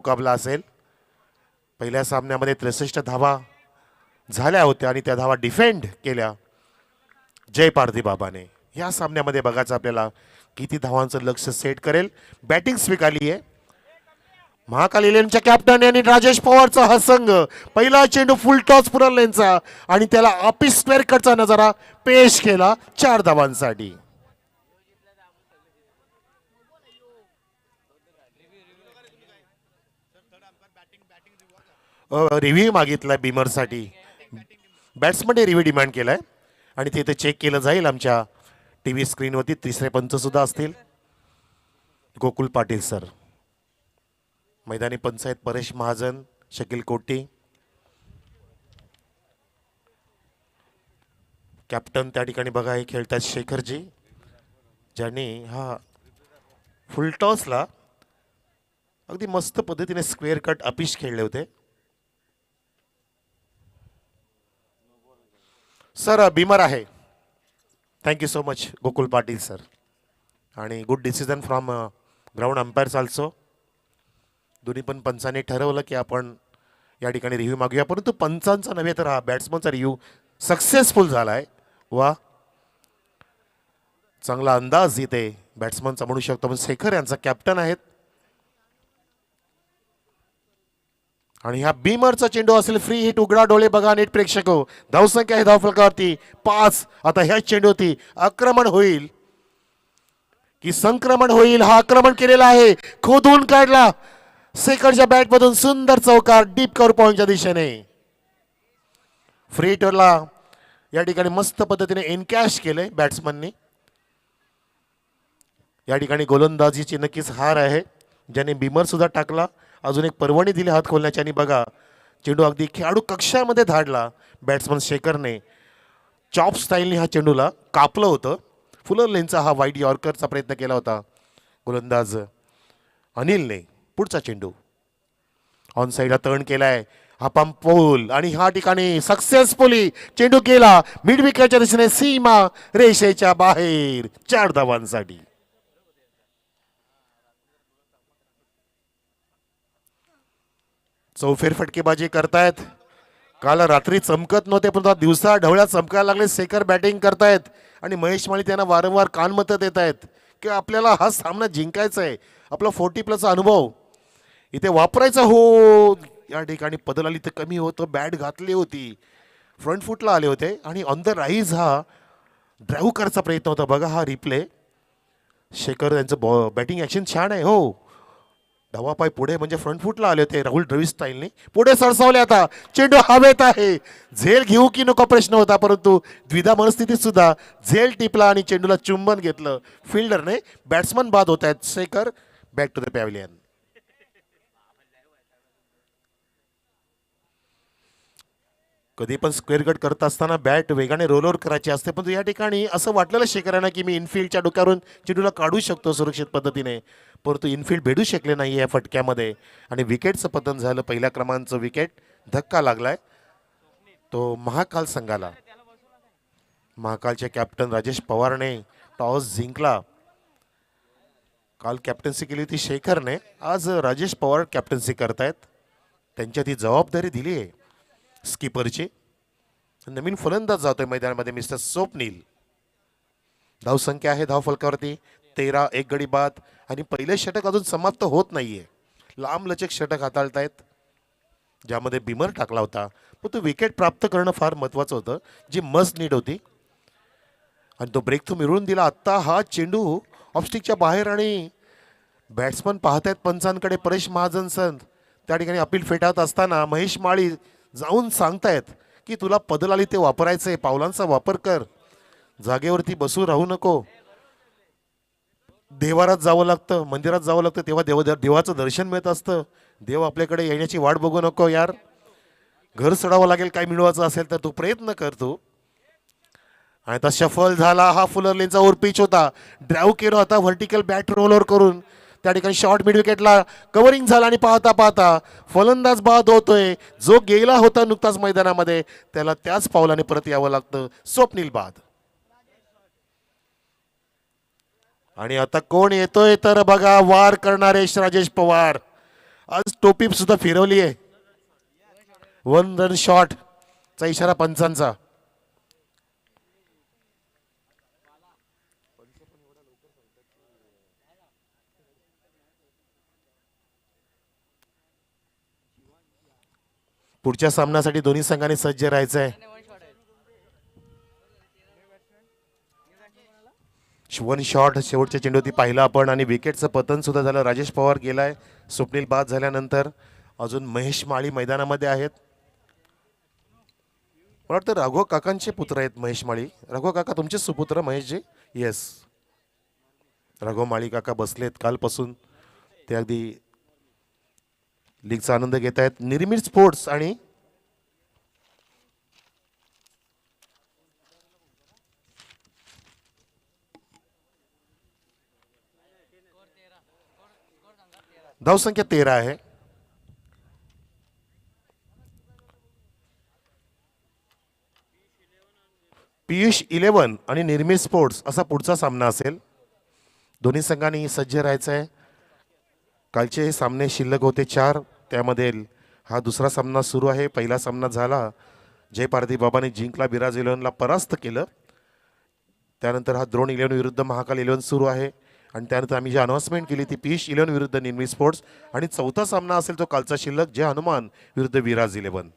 मुकाबला असेल। पहिल्या सामन्यामध्ये 63 धावा झाल्या होत्या आणि त्या धावा डिफेंड केल्या जय पारधी बाबाने। या सामन्यामध्ये बघायचं आपल्याला किती धावांचं लक्ष सेट करेल। बॅटिंग स्वीकारली आहे महाकाल इलेव्हनच्या कॅप्टन आणि राजेश पवारचा हा संघ। पहिला चेंडू फुल टॉस पुरवलेंचा आणि त्याला ऑफिस स्क्वेअर कटचा नजारा पेश केला 4 धावांसाठी। रिव्ह्यू मागितलाय बीमरसाठी, बॅट्समनने रिव्ह्यू डिमांड केलाय आणि ते चेक केलं जाईल आमच्या टीव्ही स्क्रीनवरती। तिसरे पंच सुद्धा असतील गोकुल पाटील सर, मैदानी पंच आहेत परेश महाजन, शकील कोटी, कॅप्टन त्या ठिकाणी बघा हे खेळतात शेखरजी, ज्यांनी हा फुलटॉसला अगदी मस्त पद्धतीने स्क्वेअर कट अपिश खेळले होते। सर बीमर आहे, thank you so much Gokul Patil sir, आणि good decision from ground umpires also. दोन्ही पण पंचांनी ठरवलं की आपण या ठिकाणी रिव्ह्यू मागूया, परंतु पंचांचा नव्हे तर हा बॅट्समनचा रिव्ह्यू सक्सेसफुल झाला आहे। वा, चांगला अंदाज इथे बॅट्समनचा म्हणू शकतो। पण शेखर यांचा कॅप्टन आहेत आणि ह्या बीमरचा चेंडू असेल फ्री हिट। उघडा डोळे बघा नेट प्रेक्षक, धावसंख्या आहे धावफलकावरती 5। आता ह्या चेंडूवरती आक्रमण होईल की संक्रमण होईल? हा आक्रमण केलेला आहे, खोदून काढला शेखरच्या बॅट मधून सुंदर चौकार डीप कव्हर पॉइंटच्या दिशेने। फ्री हिटरला या ठिकाणी मस्त पद्धतीने एनकॅश केले बॅट्समननी। या ठिकाणी गोलंदाजीची नक्कीच हार आहे, ज्याने बीमर सुद्धा टाकला, अजून एक पर्वणी दिली हात खोलण्याची आणि बघा चेंडू अगदी खेळाडू कक्षामध्ये धाडला बॅट्समन शेखरने। चॉप स्टाईलने हा चेंडूला कापलं होतं। फुलर लेनचा हा वाईड यॉर्करचा प्रयत्न केला होता गोलंदाज अनिलने। पुढचा चेंडू ऑन साईडला टर्न केलाय, हा पंप पोल आणि ह्या ठिकाणी सक्सेसफुली चेंडू केला मिड विकेटच्या दिशेने सीमा रेषेच्या बाहेर 4 धावांसाठी। चौफेर फटकेबाजी करतायत, काल रात्री चमकत नव्हते पण दिवसा ढवळ्यात चमकायला लागले। शेखर बॅटिंग करतायत आणि महेश माळी त्यांना वारंवार कानमतं देत आहेत की आपल्याला हा सामना जिंकायचा आहे, आपला 40+ अनुभव इथे वापरायचा हो। या ठिकाणी पदल आली तर कमी होतं, बॅट घातली होती, फ्रंट फुटला आले होते आणि ऑन द राईज हा ड्राईव्ह करायचा प्रयत्न होता। बघा हा रिप्ले, शेखर यांचं बॅटिंग ॲक्शन छान आहे हो। डावा पाय पुढे म्हणजे फ्रंट फुटला आले होते राहुल द्रविड स्टाईलने, पुढे सरसावले। आता चेंडू हवेत आहे, झेल घेऊ की नको प्रश्न होता, परंतु द्विधा मनस्थितीत सुद्धा झेल टिपला आणि चेंडूला चुंबन घेतलं फिल्डरने। बॅट्समन बाद होत आहेत, Shekhar back to the pavilion. कधी पण स्क्वेअर कट करत असताना बॅट वेगाने रोलओव्हर करायची असते, पण या ठिकाणी असं वाटलेलं शेखरांना की मी इनफिल्डच्या डोक्यावरून चेंडूला काढू शकतो सुरक्षित पद्धतीने, परंतु इनफिल्ड भेटू शकले नाही या फटक्यामध्ये आणि विकेटचं पतन झालं। पहिल्या क्रमांकाचं विकेट धक्का लागलाय तो महाकाल संघाला। महाकालचे कॅप्टन राजेश पवारने टॉस जिंकला, काल कॅप्टन्सी केली होती शेखरने, आज राजेश पवार कॅप्टन्सी करतायत। त्यांच्यात ही जबाबदारी दिली आहे स्किपरची। नवीन फलंदाज जातोय मैदानामध्ये मिस्टर स्वप्नील। धावसंख्या आहे धावफलकावरती 13, 1 गडी बाद आणि पहिले षटक अजून समाप्त होत नाहीये। लांब लचक षटक हाताळतायत, ज्यामध्ये बीमर टाकला होता, पण तो विकेट प्राप्त करणं फार महत्वाचं होतं, जी मस्ट नीड होती आणि तो ब्रेक तो मिळवून दिला। आत्ता हा चेंडू ऑफस्टिकच्या बाहेर आणि बॅट्समन पाहतायत पंचांकडे परेश महाजन सर। त्या ठिकाणी अपील फेटाळत असताना महेश माळी जाऊन सांगतायत की तुला पदल आली ते वापरायचंय, पावलांचा वापर कर, जागेवरती बसू राहू नको, देवारात जावं लागतं, मंदिरात जावं लागतं, तेव्हा देवाचं दर्शन मिळत असतं। देव आपल्याकडे येण्याची वाट बघू नको यार, घर सोडावं लागेल काय मिळवायचं असेल तर तू प्रयत्न करतो। आणि आता शफल झाला, हा फुलर लेनचा ओव्हर पिच होता, ड्राईव्ह केला होता व्हर्टिकल बॅट रोलवर करून, त्या ठिकाणी शॉर्ट मिड विकेटला कव्हरिंग झाला आणि पाहता पाहता फलंदाज बाद होतोय। जो गेला होता नुकताच मैदानामध्ये त्याला त्याच पावलाने परत यावं लागतं, स्वप्नील बाद। आणि आता कोण येतोय तर बघा वार करणारे राजेश पवार। आज टोपी सुद्धा फिरवली आहे. 1 रन शॉट चा इशारा पंचांचा. पुढच्या सामन्यासाठी दोन्ही संघांनी सज्ज राहायचं आहे. 1 शॉट शेवटच्या चेंडूवरती पाहिला आपण आणि विकेटचं पतन सुद्धा झालं. राजेश पवार गेलाय. स्वप्नील बाद झाल्यानंतर अजून महेश माळी मैदानामध्ये आहेत. मला वाटतं राघव काकांचे पुत्र आहेत महेश माळी. राघव काका तुमचे सुपुत्र महेशजी? येस, राघव माळी काका बसलेत कालपासून. ते अगदी लीगचा आनंद घेत आहेत. निर्मित स्पोर्ट्स आणि धावसंख्या 13 आहे. पियुष 11 आणि निर्मित स्पोर्ट्स असा पुढचा सामना असेल. दोन्ही संघांनी सज्ज राहायचं आहे. कालचे हे सामने शिल्लक होते 4, त्यामध्ये हा दुसरा सामना सुरू आहे. पहिला सामना झाला, जय पारधी बाबाने जिंकला, बिराज 11ला परास्त केलं. त्यानंतर हा द्रोण 11 विरुद्ध महाकाल 11 सुरू आहे आणि त्यानंतर आम्ही जी अनाउन्समेंट केली ती पियुष 11 विरुद्ध निर्मित स्पोर्ट्स. आणि चौथा सामना असेल तो कालचा शिल्लक जय हनुमान विरुद्ध विराज 11.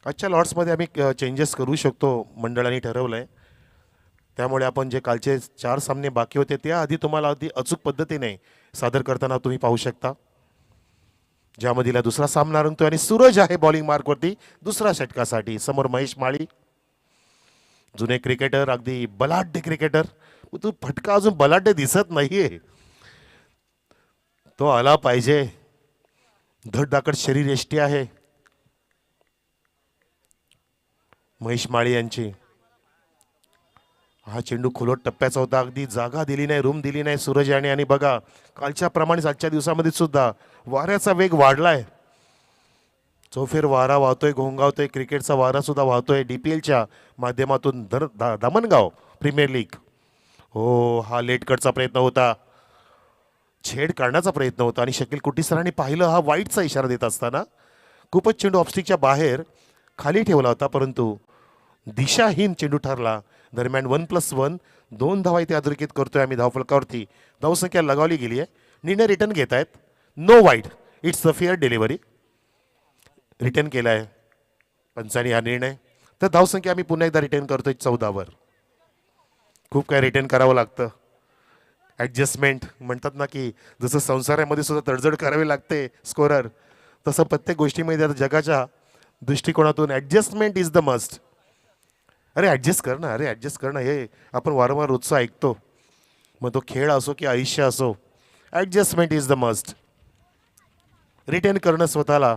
आजच्या लॉट्समध्ये आम्ही चेंजेस करू शकतो, मंडळाने ठरवलंय. त्यामुळे आपण जे कालचे 4 सामने बाकी होते त्याआधी तुम्हाला अगदी अचूक पद्धतीने सादर करताना तुम्ही पाहू शकता. ज्यामधील दुसरा सामना रंगतोय आणि सूरज आहे बॉलिंग मार्कवरती दुसऱ्या षटकासाठी. समोर महेश माळी, जुने क्रिकेटर, अगदी बलाढ्य क्रिकेटर. तू फटका अजून बलाढ्य दिसत नाहीये, तो आला पाहिजे. धडधाकट शरीर यष्टी आहे महेश माळी यांची. हा चेंडू खुलट टप्प्याचा होता, अगदी जागा दिली नाही, रूम दिली नाही सूरज याने. आणि बघा कालच्या प्रमाणेच आजच्या दिवसामध्ये सुद्धा वाऱ्याचा वेग वाढलाय. चौफेर वारा वाहतोय, घोंगावतोय, क्रिकेटचा वारा सुद्धा वाहतोय DPLच्या माध्यमातून. Dhamangaon premier league. हो, हा लेट कटचा प्रयत्न होता, छेड काढण्याचा प्रयत्न होता आणि शकील कुट्टी सरांनी पाहिलं. हा वाईटचा इशारा देत असताना खूपच चेंडू ऑफस्टिकच्या बाहेर खाली ठेवला होता, परंतु दिशाहीन चेंडू ठरला. दरम्यान 1+1 2 धावा इथे अधोरेखित करतोय आम्ही धावफलकावरती. धावसंख्या लगावली गेली आहे. निर्णय रिटर्न घेत आहेत. No wide, it's a fair delivery. Return केला आहे पंचांनी हा निर्णय. तर धावसंख्या आम्ही पुन्हा एकदा रिटर्न करतोय 14वर. खूप काय रिटर्न करावं लागतं. ॲडजस्टमेंट म्हणतात ना, की जसं संसारामध्ये सुद्धा तडजोड करावी लागते स्कोरर, तसं प्रत्येक गोष्टीमध्ये आता जगाच्या दृष्टिकोनातून ॲडजस्टमेंट इज द मस्ट. अरे ॲडजस्ट करणं, अरे ॲडजस्ट करणं, हे आपण वारंवार रोजचं ऐकतो. मग तो खेळ असो की आयुष्य असो, adjustment is the must. Retain करणं, स्वतःला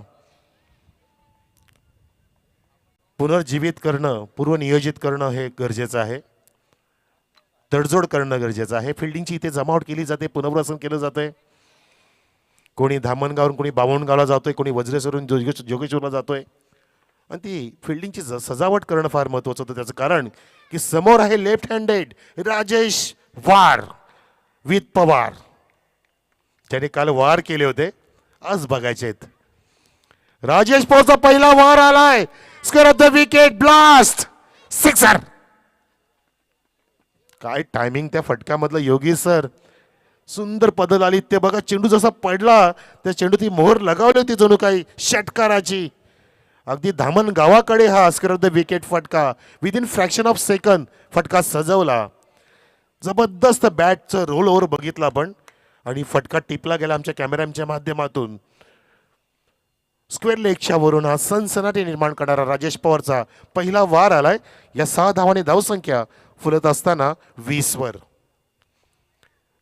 पुनर्जीवित करणं, पूर्वनियोजित करणं हे गरजेचं आहे. तडजोड करणं गरजेचं आहे. फिल्डिंगची इथे जमावट केली जाते, पुनर्वसन केलं जातंय. कोणी धामणगावरून, कोणी बावणगावला जातोय, कोणी वज्रेश्वरून जोगेश्वरला जातोय. आणि ती फिल्डिंगची सजावट करणं फार महत्त्वाचं होतं. त्याचं कारण की समोर आहे left handed Rajesh war with Pawar, ज्याने काल वार केले होते, आज बघायचे आहेत. राजेश पवारचा पहिला वार आलाय. Square off the wicket, blast, sixer. काय टायमिंग त्या फटक्यामधलं योगी सर. सुंदर पद्धत आली. ते बघा चेंडू जसा पडला त्या चेंडू ती मोहर लगावली होती जणू काही षटकाराची. अगदी धामण गावाकडे हा स्क्वेअर ऑफ द विकेट फटका विदिन फ्रॅक्शन ऑफ सेकंड फटका सजवला. जबरदस्त बॅटचं रोल ओव्हर बघितला आपण आणि फटका टिपला गेला आमच्या कॅमेऱ्याच्या माध्यमातून. स्क्वेअर लेगच्या वरून हा सनसनाटी निर्माण करणारा राजेश पवारचा पहिला वार आलाय. या 6 धावांनी धावसंख्या फुलत असताना 20वर.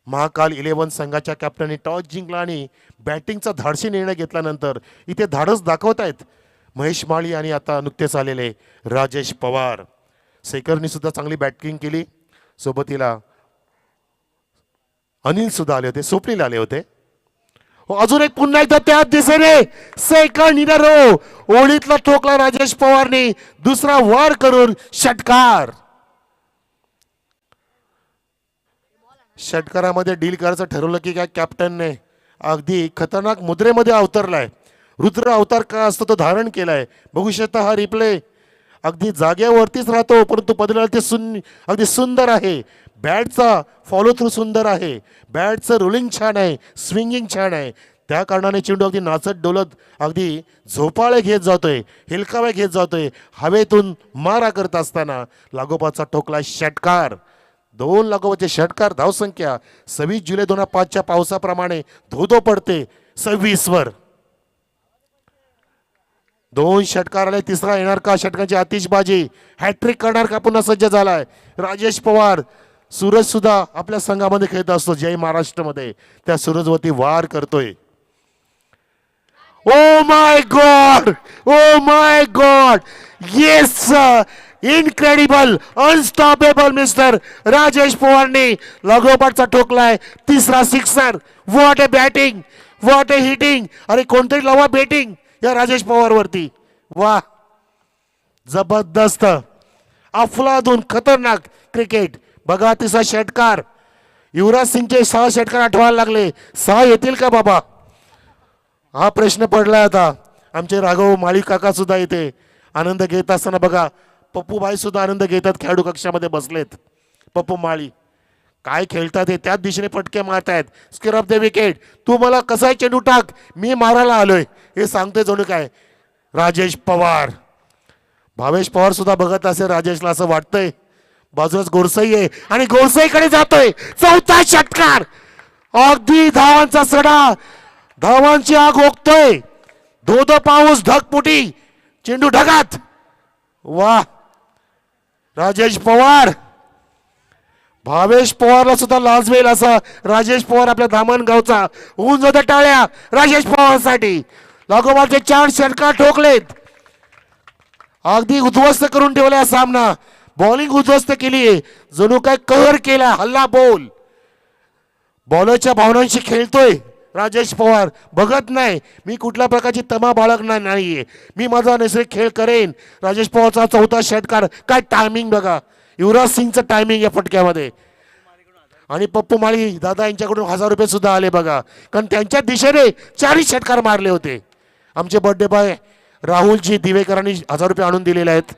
महाकाल 11 संघाच्या कॅप्टनने टॉस जिंकला आणि बॅटिंगचा धाडसी निर्णय घेतल्यानंतर इथे धाडस दाखवतायत महेश माळी आणि आता नुकतेच आलेले राजेश पवार. सेकरनी सुद्धा चांगली बॅटिंग केली. सोबतीला अनिल सुद्धा आले होते, स्वप्नील आले होते. अजून एक पुन्हा एकदा त्याच दिशेने सेकंड इन अ रो ओळीतला ठोकला राजेश पवारने. दुसरा वार करून षटकार. षटकारामध्ये डील करायचं ठरवलं की काय कॅप्टनने अगदी खतरनाक मुद्रेमध्ये अवतरलाय. रुद्र अवतार का असतो तो धारण केलाय. बघू शकता हा रिप्ले. अगदी जागेवरतीच राहतो परंतु पदराला ते अगदी सुंदर आहे. बॅटचा फॉलो थ्रू सुंदर आहे. बॅटचं रोलिंग छान आहे. स्विंगिंग छान आहे. त्या कारणाने चेंडू अगदी नाचत डोलत अगदी झोपाळे घेत जातोय. हिलकावे घेत जातोय. हवेतून मारा करत असताना लागोपाठचा ठोकला षटकार. 2 लागोपाठचे षटकार. धावसंख्या 26 जुलै 2005च्या पावसाप्रमाणे धोधो पडते 26 वर. 2 षटकार आले. तिसरा येणार का? षटकांची आतिषबाजी. हॅट्रिक करणार का? पुन्हा सज्ज झालाय राजेश पवार. सूरज सुद्धा आपल्या संघामध्ये खेळत असतो जय महाराष्ट्रामध्ये. त्या सूरजवरती वार करतोय. Oh my god, oh my god, yes, incredible, unstoppable mister Rajesh पवारने लागोपाठचा ठोकलाय तिसरा sixer. What a batting, what a hitting. अरे कोणतरी लावा बॅटिंग या राजेश पवार वरती. वा, जबरदस्त, अफलातून खतरनाक क्रिकेट. बघा तिसरा षटकार. युवराज सिंगचे 6 षटकार आठवायला लागले. 6 येतील का बाबा? हा प्रश्न पडलाय आता. आमचे राघव माळी काका सुद्धा इथे आनंद घेत असताना बघा पप्पूबाई सुद्धा आनंद घेतात. खेळाडू कक्षामध्ये बसलेत. पप्पू माळी काय खेळतात हे. त्याच दिशेने फटके मारतायत. Square off the wicket. तू मला कसाही चेंडू टाक, मी मारायला आलोय हे सांगतोय जणू काय राजेश पवार. भावेश पवार सुद्धा बघत असेल राजेशला, असं वाटतंय. बाजूलाच गोरसाई आहे आणि गोरसाईकडे जातोय. चौथा षटकार. अगदी धावांचा सडा, धावांची आग ओकतोय. धोधो पाऊस, ढगपुटी, चेंडू ढगात. वा, राजेश पवार. भावेश पवारला सुद्धा लाजवेल असा राजेश पवार आपल्या धामणगावचा. होऊन जातं टाळ्या राजेश पवारसाठी. लागोपाठचे 4 षटकार ठोकलेत. अगदी उद्ध्वस्त करून ठेवला सामना. बॉलिंग उद्ध्वस्त केली, जणू काय कहर केला. हल्ला बोल. बॉलरच्या भावनांशी खेळतोय राजेश पवार. बघत नाही मी कुठल्या प्रकारची तमा बाळगणार नाहीये, मी माझा नैसर्गिक खेळ करेन. राजेश पवारचा चौथा षटकार. काय टायमिंग बघा. युवराज सिंगचं टायमिंग या फटक्यामध्ये. आणि पप्पू माळी दादा यांच्याकडून 1000 रुपये सुद्धा आले बघा, कारण त्यांच्या दिशेने 4 षटकार मारले होते. आमचे बर्थडे बॉय राहुलजी दिवेकरांनी 1000 रुपये आणून दिलेले आहेत.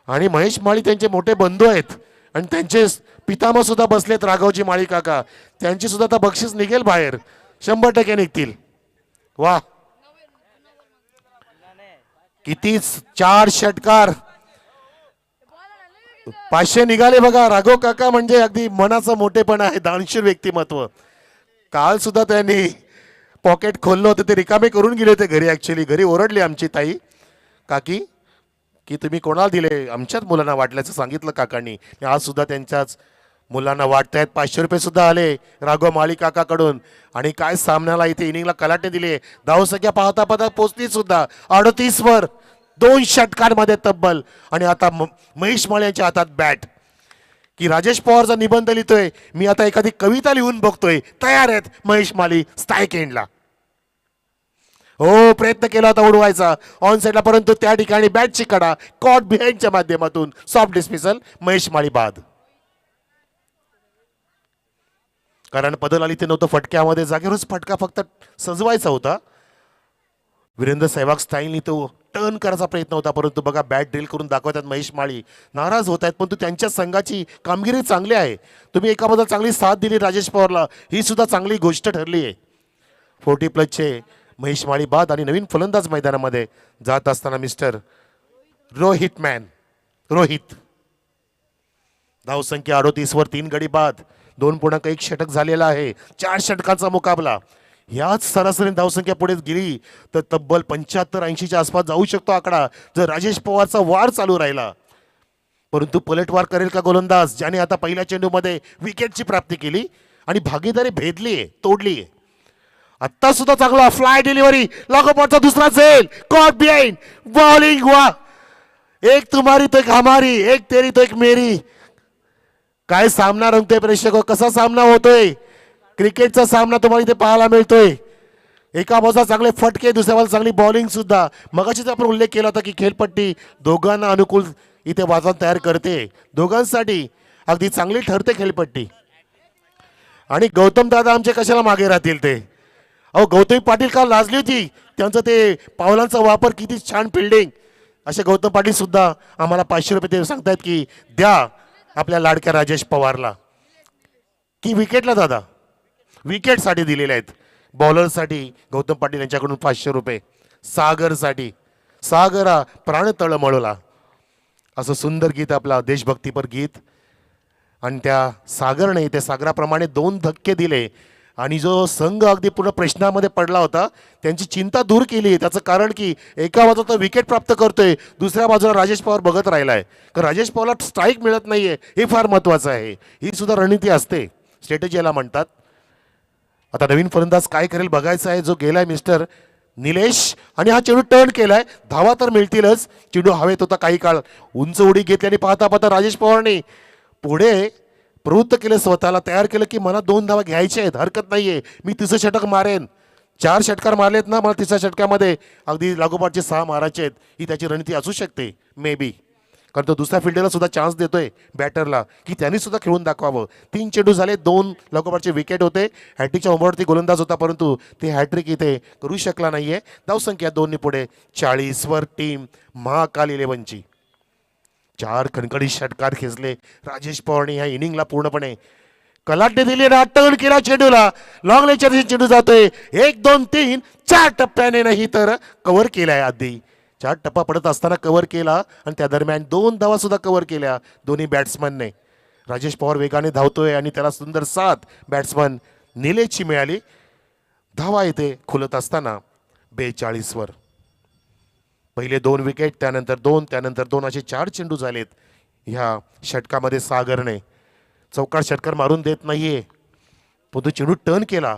आणि महेश माळी त्यांचे मोठे बंधू आहेत आणि त्यांचे पितामह सुद्धा बसलेत राघवजी माळी काका. त्यांची सुद्धा आता बक्षीस निघेल बाहेर, 100% निघतील. वा, किती 4 षटकार. 500 निघाले बघा. राघव काका म्हणजे अगदी मनाचं मोठेपण आहे, दानशूर व्यक्तिमत्व. काल सुद्धा त्यांनी पॉकेट खोललं होतं, ते रिकामे करून गेले होते घरी. ऍक्च्युली घरी ओरडली आमची ताई काकी की तुम्ही कोणाला दिले. आमच्याच मुलांना वाटल्याचं सांगितलं काकांनी. आज सुद्धा त्यांच्याच मुलांना वाटतायत. 500 रुपये सुद्धा आले राघव माळी काकाकडून. आणि काय सामन्याला इथे इनिंगला कलाटे दिले. धावसंख्या पाहता पाहता पोचली सुद्धा 38 वर 2 षटकांमध्ये तब्बल. आणि आता महेश माळी यांच्या हातात बॅट की राजेश पवारचा निबंध लिहितोय मी, आता एखादी कविता लिहून बघतोय. तयार आहेत महेश माळी स्ट्राईक एंडला. हो, प्रयत्न केला होता उडवायचा ऑन साईडला, परंतु त्या ठिकाणी बॅटची कडा कॉट बिहाइंडच्या माध्यमातून सॉफ्ट डिस्मिसल. महेश माळी बाद. कारण पदल आली ते नव्हतं फटक्यामध्ये. जागेवरच फटका फक्त सजवायचा होता. वीरेंद्र सहवाग स्टाईलनी तो टर्न करायचा प्रयत्न होता, परंतु बघा बॅट ड्रिल करून दाखवतात महेश माळी. नाराज होत आहेत, परंतु त्यांच्या संघाची कामगिरी चांगली आहे. तुम्ही एकाबद्दल चांगली साथ दिली राजेश पवारला, ही सुद्धा चांगली गोष्ट ठरली आहे. 40+ महेश माळी बाद. आणि नवीन फलंदाज मैदानामध्ये जात असताना मिस्टर रोहित. धावसंख्या 38 वर 3 गडी बाद. 2.1 षटक झालेला आहे. 4 षटकांचा मुकाबला. याच सरासरी धावसंख्या पुढे गेली तर तब्बल 75-80च्या आसपास जाऊ शकतो आकडा, जर राजेश पवारचा वार चालू राहिला. परंतु पलटवार करेल का गोलंदाज, ज्याने आता पहिल्या चेंडूमध्ये विकेटची प्राप्ती केली आणि भागीदारी भेदली, तोडली. आता सुद्धा चांगला फ्लाय डिलिव्हरी. लागोपाठचा दुसरा झेल. Caught behind bowling. वा, एक तुम्हारी तो एक हमारी, एक तेरी तो एक मेरी. काय सामना रंगतोय प्रेक्षक, कसा सामना होतोय. क्रिकेटचा सामना तुम्हाला इथे पाहायला मिळतोय. एका बाजूला चांगले फटके, दुसऱ्या बाजूला चांगली बॉलिंग सुद्धा. मगाशीच आपण उल्लेख केला होता की खेळपट्टी दोघांना अनुकूल इथे वातावरण तयार करते दोघांसाठी. अगदी चांगली ठरते खेळपट्टी. आणि गौतम दादा आमचे कशाला मागे राहतील ते. अहो गौतमी पाटील काल लाजली होती, त्यांचं ते पावलांचा वापर किती छान फिल्डिंग. असे गौतम पाटील सुद्धा आम्हाला 500 रुपये ते सांगतायत की द्या आपल्या लाडक्या राजेश पवारला. की विकेटला दादा, विकेटसाठी दिलेले आहेत. बॉलरसाठी गौतम पाटील यांच्याकडून 500 रुपये. सागरसाठी, सागरा प्राण तळमळला, असं सुंदर गीत आपला देशभक्तीपर गीत. आणि त्या सागरने त्या सागराप्रमाणे 2 धक्के दिले आणि जो संघ अगदी पूर्ण प्रश्नामध्ये पडला होता त्यांची चिंता दूर केली. त्याचं कारण की एका बाजूला तो विकेट प्राप्त करतोय, दुसऱ्या बाजूला राजेश पवार बघत राहिलाय. कारण राजेश पवारला स्ट्राईक मिळत नाहीये, हे फार महत्त्वाचं आहे. ही सुद्धा रणनीती असते, स्ट्रॅटेजी याला म्हणतात. आता नवीन फलंदाज काय करेल बघायचं आहे. जो गेलाय मिस्टर निलेश, आणि हा चेंडू टर्न केलाय. धावा तर मिळतीलच. चेंडू हवेत होता काही काळ, उंच उडी घेतली आणि पाहता पाहता राजेश पवारने पुढे प्रवृत्त केलं, स्वतःला तयार केलं की मला 2 धावा घ्यायच्या आहेत, हरकत नाहीये, मी तिसरं षटक मारेन. 4 षटकार मारलेत ना, मला तिसऱ्या षटकामध्ये अगदी लागोपाठचे 6 मारायचे आहेत. ही त्याची रणनीती असू शकते मे बी. कारण तो दुसऱ्या फिल्डरला सुद्धा चान्स देतोय बॅटरला की त्यांनी सुद्धा खेळून दाखवावं. 3 चेंडू झाले, 2 लागोपाठचे विकेट होते. हॅट्रिकच्या उंबरवरती गोलंदाज होता, परंतु ते हॅट्रिक इथे करू शकला नाहीये. धावसंख्या 2 पुढे 40 वर टीम महाकाल 11ची. 4 खणखणीत षटकार खेचले राजेश पवारने ह्या इनिंगला. पूर्णपणे कलाटने दिली ना, टर्न केला चेंडूला, लॉंग लेचर चेंडू जातोय. 1 2 3 4 टप्प्याने नाही तर कव्हर केलाय. आधी 4 टप्पा पडत असताना कव्हर केला आणि त्या दरम्यान 2 धावा सुद्धा कव्हर केल्या दोन्ही बॅट्समनने. राजेश पवार वेगाने धावतोय आणि त्याला सुंदर साथ बॅट्समन निलेशची मिळाली. धावा येते खुलत असताना 42 वर. पहिले 2 विकेट, त्यानंतर 2, त्यानंतर 2 असे 4 चेंडू झालेत ह्या षटकामध्ये. सागरने चौकार षटकार मारून देत नाहीये, पण तो चेंडू टर्न केला.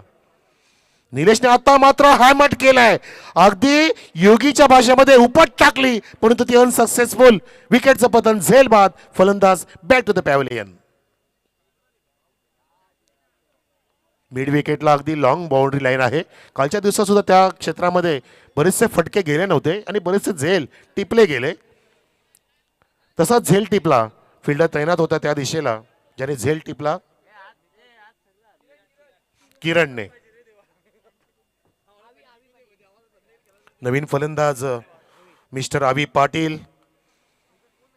निलेशने आता मात्र हॅमट केलाय, अगदी योगीच्या भाषेमध्ये उपट टाकली, परंतु ती अनसक्सेसफुल. विकेटचं पतन झेल बाद. फलंदाज back to the pavilion. Mid विकेटला अगदी लॉंग बाउंड्री लाईन आहे. कालच्या दिवसात सुद्धा त्या क्षेत्रामध्ये बरेचसे फटके गेले नव्हते आणि बरेचसे झेल टिपले गेले. तसाच झेल टिपला, फिल्डर तैनात होता त्या दिशेला, ज्याने झेल टिपला किरणने. नवीन फलंदाज मिस्टर आवी पाटील.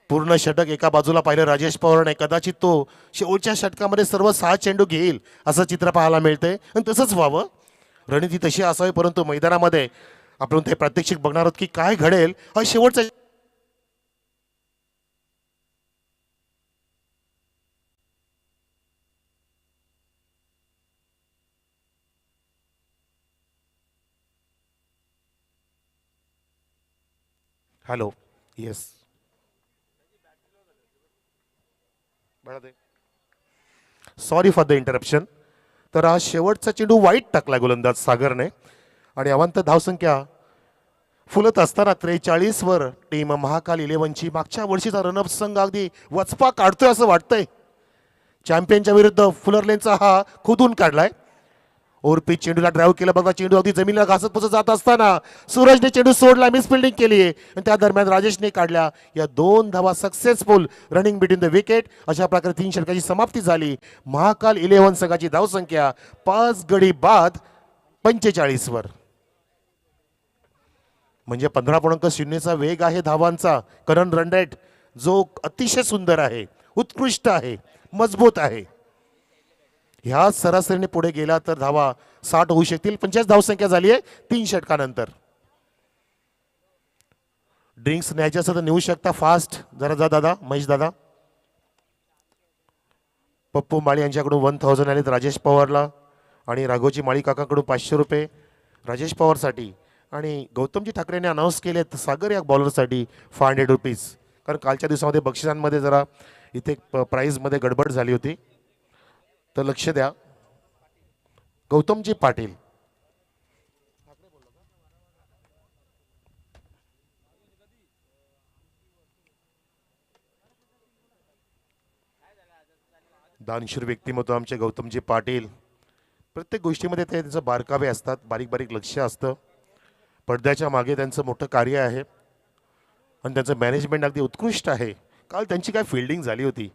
पूर्ण षटक एका बाजूला पाहिलं राजेश पवारने. कदाचित तो शेवटच्या षटकामध्ये सर्व 6 चेंडू घेईल असं चित्र पाहायला मिळते आणि तसंच व्हावं, रणनीती तशी असावी. परंतु मैदानामध्ये आपण ते प्रात्यक्षिक बघणार आहोत की काय घडेल. हा शेवटचा hello yes sorry for the interruption. तर हा शेवटचा चेंडू वाईट टाकला गोलंदाज सागरने आणि अवांत धावसंख्या फुलत असताना 43 वर टीम महाकाल 11ची. मागच्या वर्षीचा रनअप संघ अगदी वचपा काढतोय असं वाटतंय. चॅम्पियनच्या विरुद्ध फुलरलेनचा हा खुदून काढलाय. ओरपी चेंडूला ड्राईव्ह केलं बघा, चेंडू अगदी जमिनीला घासत पुसत जात असताना सूरजने चेंडू सोडला, मिस फिल्डिंग केली आणि त्या दरम्यान राजेशने काढल्या या 2 धावा. Successful running between the wicket. अशा प्रकारे 3 षटकाची समाप्ती झाली. महाकाल 11 संघाची धावसंख्या 5 गडी बाद 45 वर. म्हणजे 15.0चा वेग आहे धावांचा. करंट रन रेट जो अतिशय सुंदर आहे, उत्कृष्ट आहे, मजबूत आहे. ह्या सरासरीने पुढे गेला तर धावा 60 होऊ शकतील. 50 धावसंख्या झाली आहे 3 षटकानंतर. ड्रिंक्स न्यायचे असेल तर नेऊ शकता फास्ट. जरा जा दादा, महेश दादा. पप्पू माळी यांच्याकडून 1000 आलेत राजेश पवारला आणि राघोजी माळी काकांकडून 500 रुपये राजेश पवारसाठी. आणि गौतमजी ठाकरेंनी अनाऊन्स केलेत सागर या बॉलरसाठी 500 रुपीज. कारण कालच्या दिवसामध्ये बक्षिसांमध्ये जरा इथे प्राईजमध्ये गडबड झाली होती, तर लक्ष द्या. गौतमजी पाटील. दानशूर व्यक्तिमत्व आमचे गौतमजी पाटील. प्रत्येक गोष्टीमध्ये ते त्यांचं बारकावे असतात, बारीक बारीक लक्ष असतं. पडद्याच्या मागे त्यांचं मोठं कार्य आहे आणि त्यांचं मॅनेजमेंट अगदी उत्कृष्ट आहे. काल त्यांची काय फिल्डिंग झाली होती.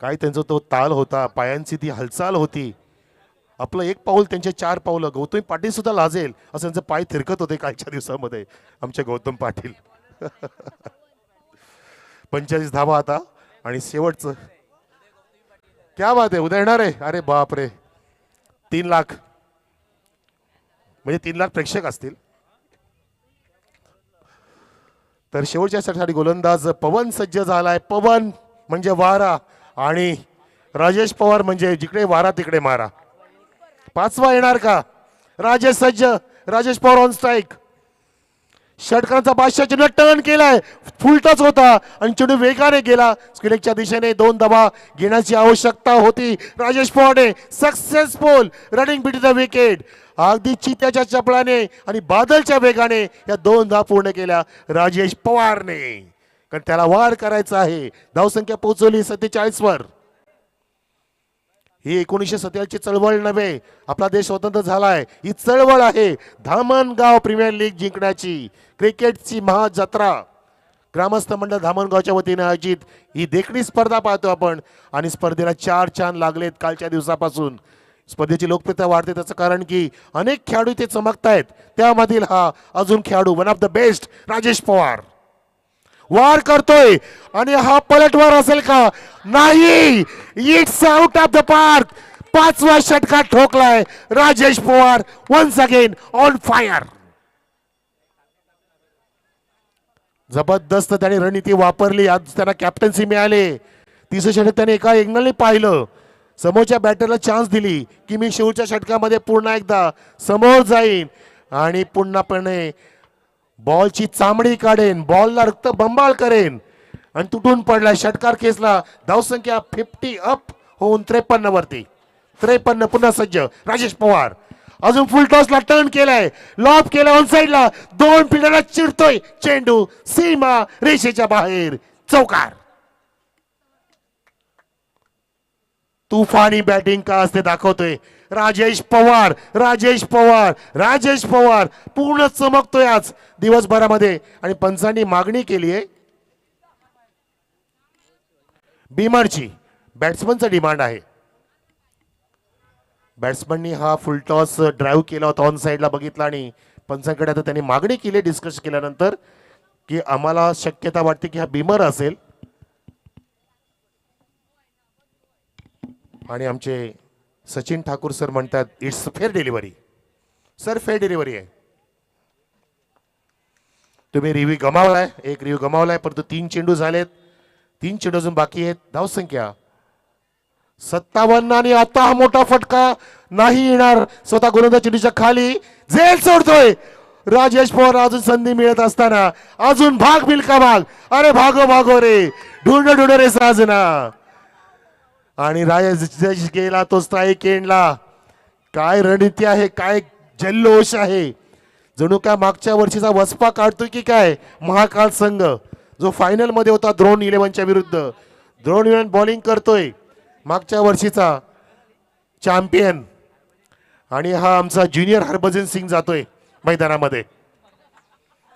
काय त्यांचा तो ताल होता, पायांची ती हालचाल होती. आपलं एक पाऊल त्यांचे 4 पावलं. गौतम पाटील सुद्धा लाजेल असं त्यांचे पाय थिरकत होते कालच्या दिवसामध्ये आमचे गौतम पाटील. 45 धावा आता आणि शेवटचं क्या बात आहे, उद्या येणार आहे. अरे बाप रे, 3 लाख म्हणजे 3 लाख प्रेक्षक असतील. तर शेवटच्या साठी गोलंदाज पवन सज्ज झालाय. पवन म्हणजे वारा आणि राजेश पवार म्हणजे जिकडे वारा तिकडे मारा. 5वा येणार का? राजेश सज्ज, राजेश पवार ऑन स्ट्राईक. षटकारांचा बादशाह चेंडू टर्न केलाय, फुलटच होता आणि चेंडू वेगाने गेला. स्क्वेअरच्या दिशेने 2 धावा घेण्याची आवश्यकता होती. राजेश पवारने successful running between the wicket. अगदी चित्याच्या चपळाने आणि बादलच्या वेगाने या 2 धावा पूर्ण केल्या राजेश पवारने, कारण त्याला वार करायचा आहे. धावसंख्या पोहोचवली 47 वर. ही 1947 ची चळवळ नव्हे, आपला देश स्वतंत्र झालाय, ही चळवळ आहे धामणगाव प्रीमियर लीग जिंकण्याची. क्रिकेटची महाजत्रा ग्रामस्थ मंडळ धामणगावच्या वतीने आयोजित ही देखणी स्पर्धा पाहतो आपण आणि स्पर्धेला 4 चांद लागलेत कालच्या दिवसापासून. स्पर्धेची लोकप्रियता वाढते त्याचं कारण की अनेक खेळाडू ते चमकतायत. त्यामधील हा अजून खेळाडू one of the best Rajesh Pawar वार करतोय आणि हा पलटवार असेल का? नाही, it's out of the park. 5वा षटकार ठोकलाय Rajesh Pawar once again on fire. जबरदस्त त्याने रणनीती वापरली. आज त्यांना कॅप्टन्सी मिळाले. 30 षटक त्याने एका एंगलने पाहिलं. समोरच्या बॅटरला चान्स दिली की मी शेवटच्या षटकामध्ये पुन्हा एकदा समोर जाईन आणि पूर्णपणे बॉलची चामडी काढेन, बॉलला रक्त बंबाळ करेन आणि तुटून पडला. षटकार खेचला. धावसंख्या 50 अप होऊन 53 वरती. 53 पुन्हा सज्ज राजेश पवार. अजून फुल टॉसला टर्न केलाय, लॉब केला ऑन साइडला. 2 फिल्डरला चिरतोय चेंडू सीमा रेषेच्या बाहेर. चौकार. तुफानी बॅटिंग का असते दाखवतोय राजेश पवार. राजेश पवार, राजेश पवार पूर्ण चमकतोय आज दिवसभरामध्ये. आणि पंचांनी मागणी केली आहे बीमरची. बॅट्समनचा डिमांड आहे. बॅट्समननी हा फुलटॉस ड्राईव्ह केला होता, ऑन साइडला बघितला आणि पंचांकडे आता त्यांनी मागणी केली डिस्कस केल्यानंतर की आम्हाला शक्यता वाटते की हा बीमर असेल. आणि आमचे सचिन ठाकूर सर म्हणतात it's fair delivery. Sir fair delivery आहे. तुम्ही रिव्ह्यू गमावलाय, एक रिव्ह्यू गमावलाय, परंतु 3 चेंडू झालेत. 3 चेंडू अजून बाकी आहेत. धावसंख्या 57 आणि आता हा मोठा फटका नाही येणार. स्वतः गोलंदाज चेंडूच्या खाली झेल सोडतोय राजेश पवार. अजून संधी मिळत असताना अजून भाग मिल्का भाग. अरे भागो भागो रे, ढूंढ ढूंढ रे साजना. आणि राजेश गेला तो स्ट्राईक एंडला. काय रणनीती आहे, काय जल्लोष आहे. जणू काय मागच्या वर्षीचा वसपा काढतोय की काय महाकाल संघ जो फायनल मध्ये होता द्रोण 11च्या विरुद्ध. द्रोण 11 बॉलिंग करतोय, मागच्या वर्षीचा चॅम्पियन. आणि हा आमचा ज्युनियर हरभजन सिंग जातोय मैदानामध्ये.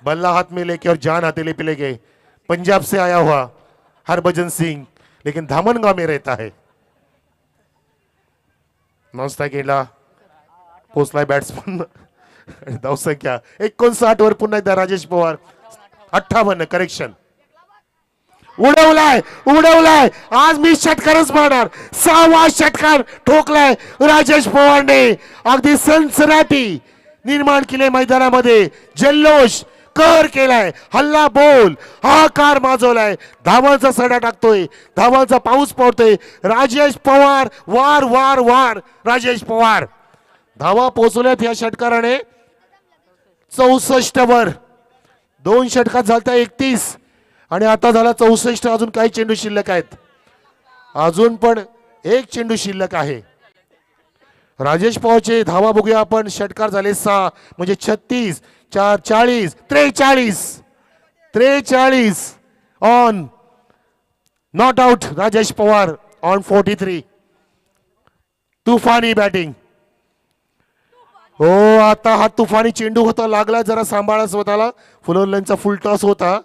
बल्ला हाथ में लेके और जान हथेली पे लेके पंजाब से आया हुआ हरभजन सिंग लेकिन धामणगाव में रहता है. नॉनस्ट्राईक गेला पोचलाय बॅट्समन. धावसंख्या 59 वर पुन्हा एकदा राजेश पवार. 58 करेक्शन. उडवलाय उडवलाय. आज मी षटकारच मारणार. 6वा षटकार ठोकलाय राजेश पवारने. अगदी सनसनाटी निर्माण केले मैदानामध्ये. जल्लोष कर केलाय, हल्ला बोल हाकार माजवलाय. धावांचा सडा टाकतोय, धावांचा पाऊस पडतोय. राजेश पवार वार वार वार. राजेश पवार धावा पोहोचवल्यात या षटकाराने 64 वर. 2 षटकात झालता 31 आणि आता झाला 64. अजून काही चेंडू शिल्लक आहेत. अजून पण एक चेंडू शिल्लक आहे. राजेश पवारचे धावा बघूया आपण. षटकार झाले 6 म्हणजे 36 4 40 43 on not out. Rajesh Pawar on 43. तुफानी बॅटिंग. हो, आता हा तुफानी चेंडू होता, लागला जरा सांभाळा स्वतःला. फुलवल्यांचा फुल टॉस होता,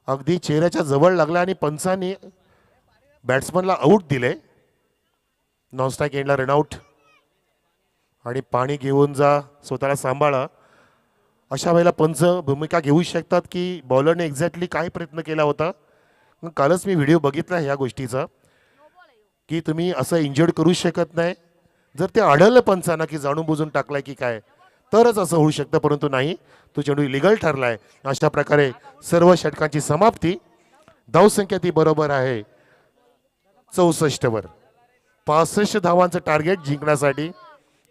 अगदी चेहऱ्याच्या जवळ लागला आणि पंचांनी बॅट्समनला आऊट दिले, नॉन स्ट्राईक एंडला रनआउट. आणि पाणी घेऊन जा, स्वतःला सांभाळा. अशा वेळेला पंच भूमिका घेऊ शकतात की बॉलरने एक्झॅक्टली काय प्रयत्न केला होता. कालच मी व्हिडिओ बघितला ह्या गोष्टीचा की तुम्ही असं इंजर्ड करू शकत नाही. जर ते आढळलं पंचांना की जाणून बुजून टाकलाय की काय, तरच असं होऊ शकतं, परंतु नाही, तो चेंडू इलिगल ठरलाय. अशा प्रकारे सर्व षटकांची समाप्ती. धावसंख्या ती बरोबर आहे 64 वर. 65 धावांचं टार्गेट जिंकण्यासाठी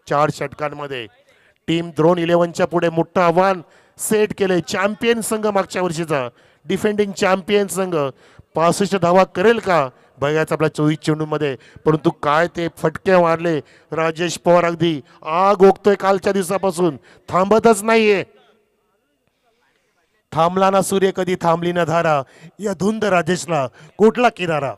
4 षटकांमध्ये टीम द्रोण 11च्या पुढे मोठं आव्हान सेट केले. चॅम्पियन संघ, मागच्या वर्षीचा डिफेंडिंग चॅम्पियन संघ 65 धावा करेल का बघायचं आपल्या 24 चेंडूमध्ये. परंतु काय ते फटके मारले राजेश पवार, अगदी आग ओकतोय कालच्या दिवसापासून, थांबतच नाहीये. थांबला ना सूर्य कधी थांबली ना धारा, या धुंद राजेशला कुठला किनारा.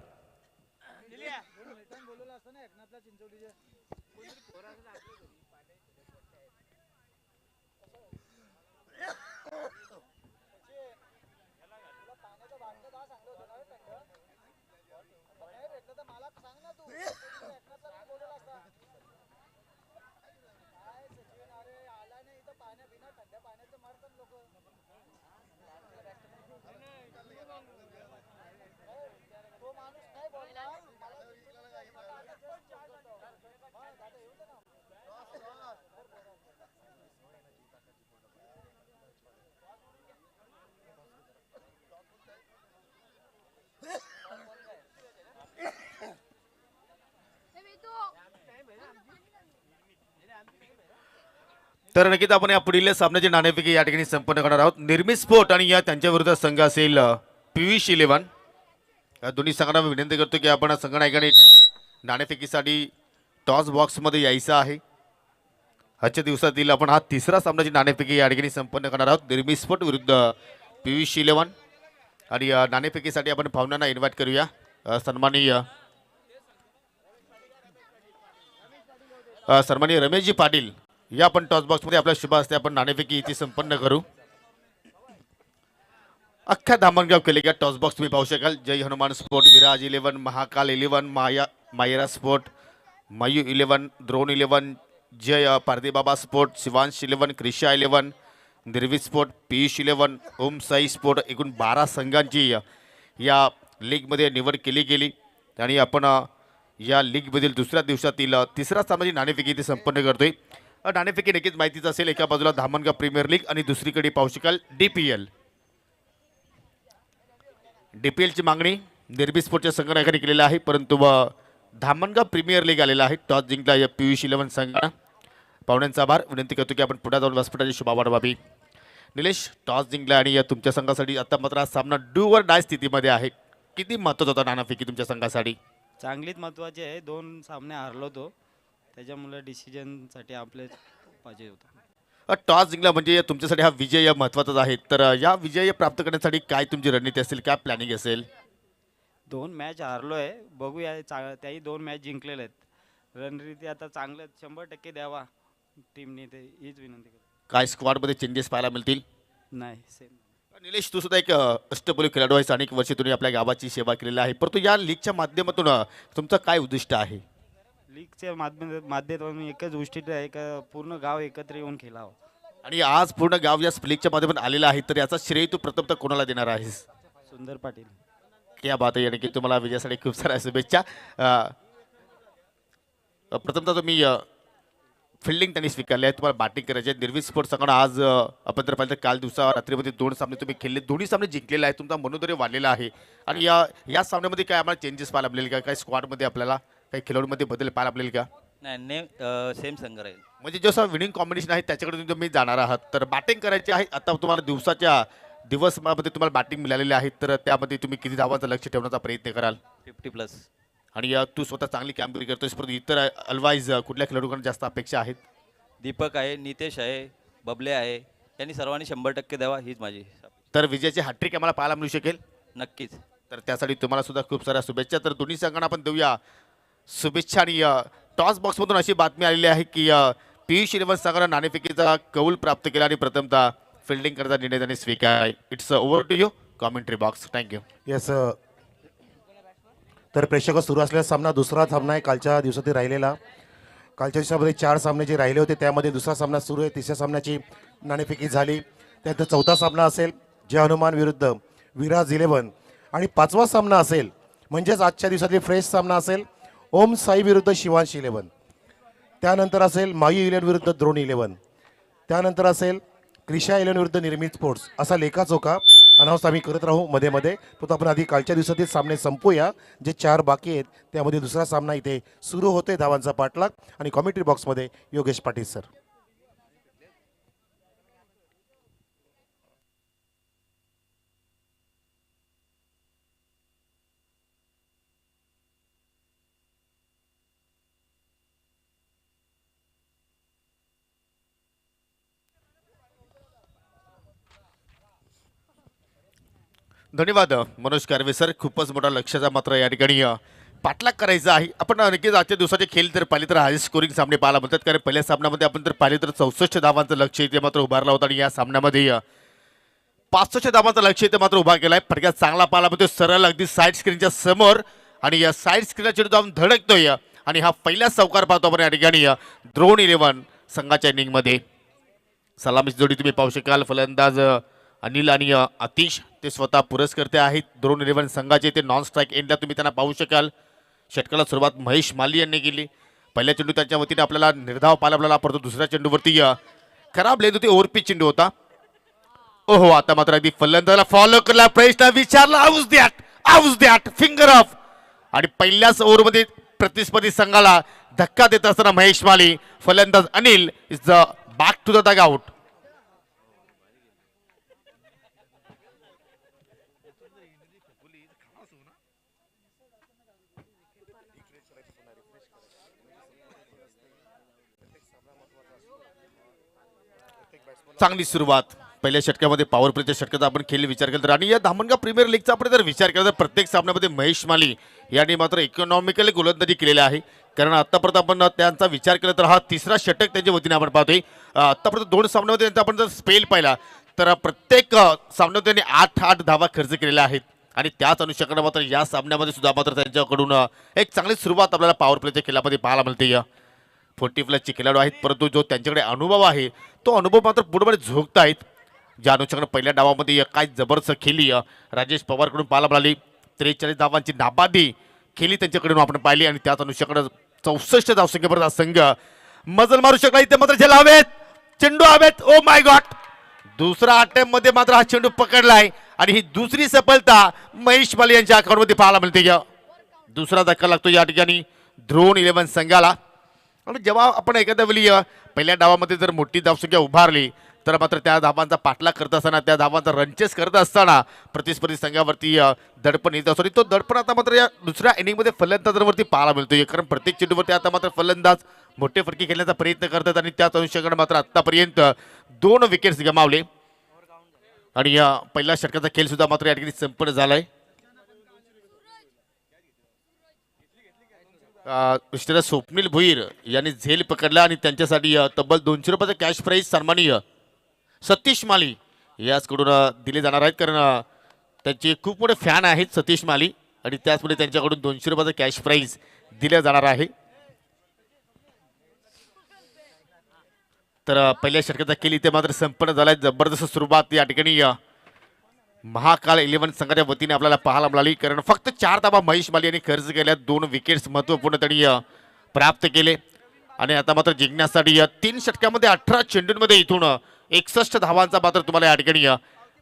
तर नक्कीच आपण या पुढील सामन्याची नाणेफेकी या ठिकाणी संपन्न करणार आहोत. निर्मित स्पोर्ट आणि या त्यांच्या विरुद्ध संघ असेल PVC 11. या दोन्ही संघांना मी विनंती करतो की आपण संघनायकाने नाणेफेकीसाठी टॉस बॉक्समध्ये यायचं आहे. आजच्या दिवसातील आपण हा तिसरा सामन्याची नाणेफेकी या ठिकाणी संपन्न करणार आहोत. निर्मित स्पोर्ट विरुद्ध PVC 11. आणि नाणेफेकीसाठी आपण पाहुण्यांना इन्व्हाइट करूया. सन्माननीय रमेशजी पाटील या आपण टॉस बॉक्समध्ये आपल्या शुभ हस्ते आपण नाणेफेकी इथे संपन्न करू. अख्ख्या धामणगाव केले का टॉस बॉक्स तुम्ही पाहू शकाल. Jai Hanuman sport, Viraj 11, Mahakal 11, Myra sport, Mayu 11, Drona 11, Jai Pardebaba sport, Shivansh 11, Krisha 11, Nirvit sport, Piyush 11, Om Sai sport. एकूण 12 संघांची या लीगमध्ये निवड केली गेली. आणि आपण या लीगमधील दुसऱ्या दिवसातील तिसरा सामन्याची नाणेफेकी इथे संपन्न करतोय. नाणेफेकी नक्कीच माहितीच असेल. एका बाजूला धामणगाव प्रीमियर लीग आणि दुसरीकडे पाहू शकाल DPL. DPLची मागणी निर्मित स्पोर्टच्या संघनायकाने केलेली आहे, परंतु धामणगाव प्रीमियर लीग आलेला आहे. टॉस जिंकला या PVC 11 संघानं. पाहुण्यांचा आभार. विनंती करतो की आपण पुढे जाऊन व्यासपीठाची शुभावार व्हावी. निलेश, टॉस जिंकला आणि तुमच्या संघासाठी आता मात्र हा सामना डू और डाय स्थितीमध्ये आहे. किती महत्त्वाचा होता नाणेफेकी तुमच्या संघासाठी? चांगलीच महत्त्वाची आहे. 2 सामने हारलो होतो, त्याच्यामुळे डिसिजनसाठी आपले पाहिजे होता. टॉस जिंकला म्हणजे तुमच्यासाठी हा विजय महत्त्वाचाच आहे. तर या विजय प्राप्त करण्यासाठी काय तुमची रणनीती असेल, काय प्लॅनिंग असेल? 2 मॅच हारलो आहे, बघूया. त्याही 2 मॅच जिंकलेले आहेत. रणनीती आता चांगलं 100% द्यावा टीमने, ते हीच विनंती करतो. काय स्क्वॉडमध्ये चेंजेस पाहायला मिळतील? नाही, सेम. निलेश, तू सुद्धा एक अष्टपैलू खेळाडू आहेस. अनेक वर्षे तुम्ही आपल्या गावाची सेवा केलेली आहे, परंतु या लीगच्या माध्यमातून तुमचं काय उद्दिष्ट आहे? लीगच्या माध्यमातून एकच गोष्टी आहे का पूर्ण गाव एकत्र येऊन खेळावं. आणि आज पूर्ण गाव या लीगच्या माध्यमातून आलेलं आहे, तर याचा श्रेय तू प्रथमतः कोणाला देणार आहेस? सुंदर पाटील. क्या बात आहे. की तुम्हाला विजयासाठी खूप साऱ्या शुभेच्छा. प्रथमतः तुम्ही फिल्डिंग त्यांनी स्वीकारली आहे, तुम्हाला बॅटिंग करायची आहे. निर्वित स्पोर्ट संघानं आज आपण जर पाहिलं तर काल दिवसा रात्रीमध्ये 2 सामने तुम्ही खेळले, दोन्ही सामने जिंकलेले आहेत. तुमचा मनोधैर्य वाढलेला आहे. आणि या सामन्यामध्ये काय आम्हाला चेंजेस पाहायला मिळेल का? काही स्क्वॉडमध्ये आपल्याला काही खेळाडूमध्ये बदल पाहायला मिळेल का? नाही, सेम संघ राहील. म्हणजे जसं विनिंग कॉम्बिनेशन आहे त्याच्याकडे तुम्ही जाणार आहात, तर बॅटिंग करायची आहे. आता तुम्हाला दिवसमध्ये तुम्हाला बॅटिंग मिळालेली आहे, तर त्यामध्ये तुम्ही किती धावांचं लक्ष ठेवण्याचा प्रयत्न कराल? 50+. आणि तू स्वतः चांगली कामगिरी करतोस, परंतु इतर अलवाईज कुठल्या खेळाडूंकडून जास्त अपेक्षा आहेत? दीपक आहे, नितेश आहे, बबले आहे, यांनी सर्वांनी 100% द्यावा, हीच माझी. तर विजयाची हॅट्रिक आम्हाला पाहायला मिळू शकेल? नक्कीच. तर त्यासाठी तुम्हाला सुद्धा खूप साऱ्या शुभेच्छा. तर दोन्ही संघांना आपण देऊया शुभेच्छा. आणि टॉस बॉक्समधून अशी बातमी आलेली आहे की PVC 11 संघानं नाणेफेकीचा कौल प्राप्त केला आणि प्रथमतः फिल्डिंग करण्याचा निर्णय त्यांनी स्वीकारला. It's over to you commentary box. Thank you. Yes, तर प्रेक्षक सुरू असलेला सामना दुसरा सामना आहे कालच्या दिवसातील राहिलेला. कालच्या दिवसामध्ये 4 सामने जे राहिले होते त्यामध्ये दुसरा सामना सुरू आहे. तिसऱ्या सामन्याची नाणेफेकी झाली. त्यानंतर चौथा सामना असेल जय हनुमान विरुद्ध विराज 11 आणि 5वा सामना असेल म्हणजेच आजच्या दिवसातील फ्रेश सामना असेल ओम साई विरुद्ध शिवांश 11. त्यानंतर असेल मायू 11 विरुद्ध द्रोण 11. त्यानंतर असेल क्रिशा 11 विरुद्ध निर्मित स्पोर्ट्स. असा लेखाचोखा अनाऊन्स आम्ही करत राहू मध्ये मध्ये. तो आपण आधी कालच्या दिवसातील सामने संपूया. जे 4 बाकी आहेत त्यामध्ये दुसरा सामना इथे सुरू होतोय. धावांचा पाठलाग आणि कॉमेंट्री बॉक्समध्ये योगेश पाटील सर. धन्यवाद मनोज कारवे सर. खूपच मोठा लक्षाचा मात्र या ठिकाणी पाठलाग करायचा आहे. आपण नक्कीच आजच्या दिवसाचे खेळ जर पाहिले तर हाय स्कोरिंग सामने पाहायला मिळतात. कारण पहिल्या सामन्यामध्ये आपण जर पाहिले तर 64 धावांचं लक्ष इथे मात्र उभारला होता आणि या सामन्यामध्ये 65 धावांचं लक्ष इथे मात्र उभा केलाय. फटक्यात चांगला पाहायला मिळतोय सरळ अगदी साईड स्क्रीनच्या समोर आणि या साईड स्क्रीनच्या चेंडू जाऊन धडकतोय आणि हा पहिला चौकार पाहतो आपण या ठिकाणी द्रोण 11 संघाच्या इनिंगमध्ये. सलामीची जोडी तुम्ही पाहू शकाल. फलंदाज अनिल आणि आतिश ते स्वतः पुरस्कर्ते आहेत द्रोण 11 संघाचे. ते नॉन स्ट्राईक एंडला तुम्ही त्यांना पाहू शकाल. षटकाला सुरुवात महेश माली यांनी केली. पहिल्या चेंडू त्यांच्या वतीने आपल्याला निर्धाव पाहायला मिळाला. परंतु दुसऱ्या चेंडूवरती खराब लेंद होती. ओव्हरपिच चेंडू होता. ओहो आता मात्र अगदी फलंदाजाला फॉलो करला प्रश्न विचारला आऊज दॅट फिंगर ऑफ आणि पहिल्याच ओव्हरमध्ये प्रतिस्पर्धी संघाला धक्का देत असताना महेश माली फलंदाज Anil is the back to the dugout. चांगली सुरुवात पहिल्या षटकामध्ये पॉवर प्लेच्या षटकाचा आपण खेळ विचार केला तर आणि या धामणगाव प्रीमियर लीगचा आपण जर विचार केला तर प्रत्येक सामन्यामध्ये महेश माली यांनी मात्र इकॉनॉमिकली गोलंदाजी केलेली आहे. कारण आतापर्यंत आपण त्यांचा विचार केला तर हा तिसरा षटक त्यांच्या वतीने आपण पाहतोय. आतापर्यंत 2 सामन्यामध्ये त्यांचा आपण जर स्पेल पाहिला तर प्रत्येक सामन्यात त्यांनी 8 धावा खर्च केलेल्या आहेत आणि त्याच अनुषंगाने मात्र या सामन्यामध्ये सुद्धा मात्र त्यांच्याकडून एक चांगली सुरुवात आपल्याला पॉवर प्लेच्या खेळामध्ये पाहायला मिळते. 40 प्लसचे खेळाडू आहेत परंतु जो त्यांच्याकडे अनुभव आहे तो अनुभव मात्र पुढे झोकत आहेत. ज्या अनुषंगाने पहिल्या डावामध्ये काय जबरदस्त खेळली राजेश पवारकडून पाहायला मिळाली. 43 धावांची नाबादी खेळी त्यांच्याकडून आपण पाहिली आणि त्याच अनुषंगाने 64 धावसंख्येपर्यंत संघ मजल मारू शकला. इथे मात्र झेल हवेत चेंडू हवेत. ओ माय गॉड दुसरा अटेम्प्ट मध्ये मात्र हा चेंडू पकडलाय आणि ही दुसरी सफलता महेश माली यांच्या अकाउंटमध्ये पाहायला मिळते. दुसरा धक्का लागतो या ठिकाणी द्रोण 11 संघाला. आणि जेव्हा आपण एखाद्या वेळी पहिल्या डावामध्ये जर मोठी धावसंख्या उभारली तर मात्र त्या धावांचा पाठलाग करत असताना त्या धावांचा रनचेस करत असताना प्रतिस्पर्धी संघावरती दडपण येत असतो. तो दडपण आता मात्र या दुसऱ्या इनिंगमध्ये फलंदाजांवरती पाहायला मिळतोय. कारण प्रत्येक चेंडूवरती आता मात्र फलंदाज मोठे फटके खेळण्याचा प्रयत्न करतात आणि त्याच अनुषंगाने मात्र आतापर्यंत 2 विकेट्स गमावले आणि या पहिल्या षटकाचा खेळ सुद्धा मात्र या ठिकाणी संपन्न झालाय. मिस्टर स्वप्नील भुईर यांनी झेल पकडला आणि त्यांच्यासाठी तब्बल 200 रुपयाचा कॅश प्राईज सन्माननीय सतीश माली याचकडून दिले जाणार आहेत. कारण त्यांचे खूप मोठे फॅन आहेत सतीश माली आणि त्याचमुळे त्यांच्याकडून 200 रुपयाचा कॅश प्राईज दिला जाणार आहे. तर पहिल्या षटकाचा खेळ इथे मात्र संपन्न झालाय. जबरदस्त सुरुवात या ठिकाणी महाकाल 11 संघाच्या वतीने आपल्याला पाहायला मिळाली. कारण फक्त 4 धावा महेश माली यांनी खर्च केल्या. 2 विकेट्स महत्वपूर्ण त्यांनी प्राप्त केले आणि आता मात्र जिंकण्यासाठी 3 षटकामध्ये 18 चेंडूंमध्ये इथून 61 धावांचा मात्र तुम्हाला या ठिकाणी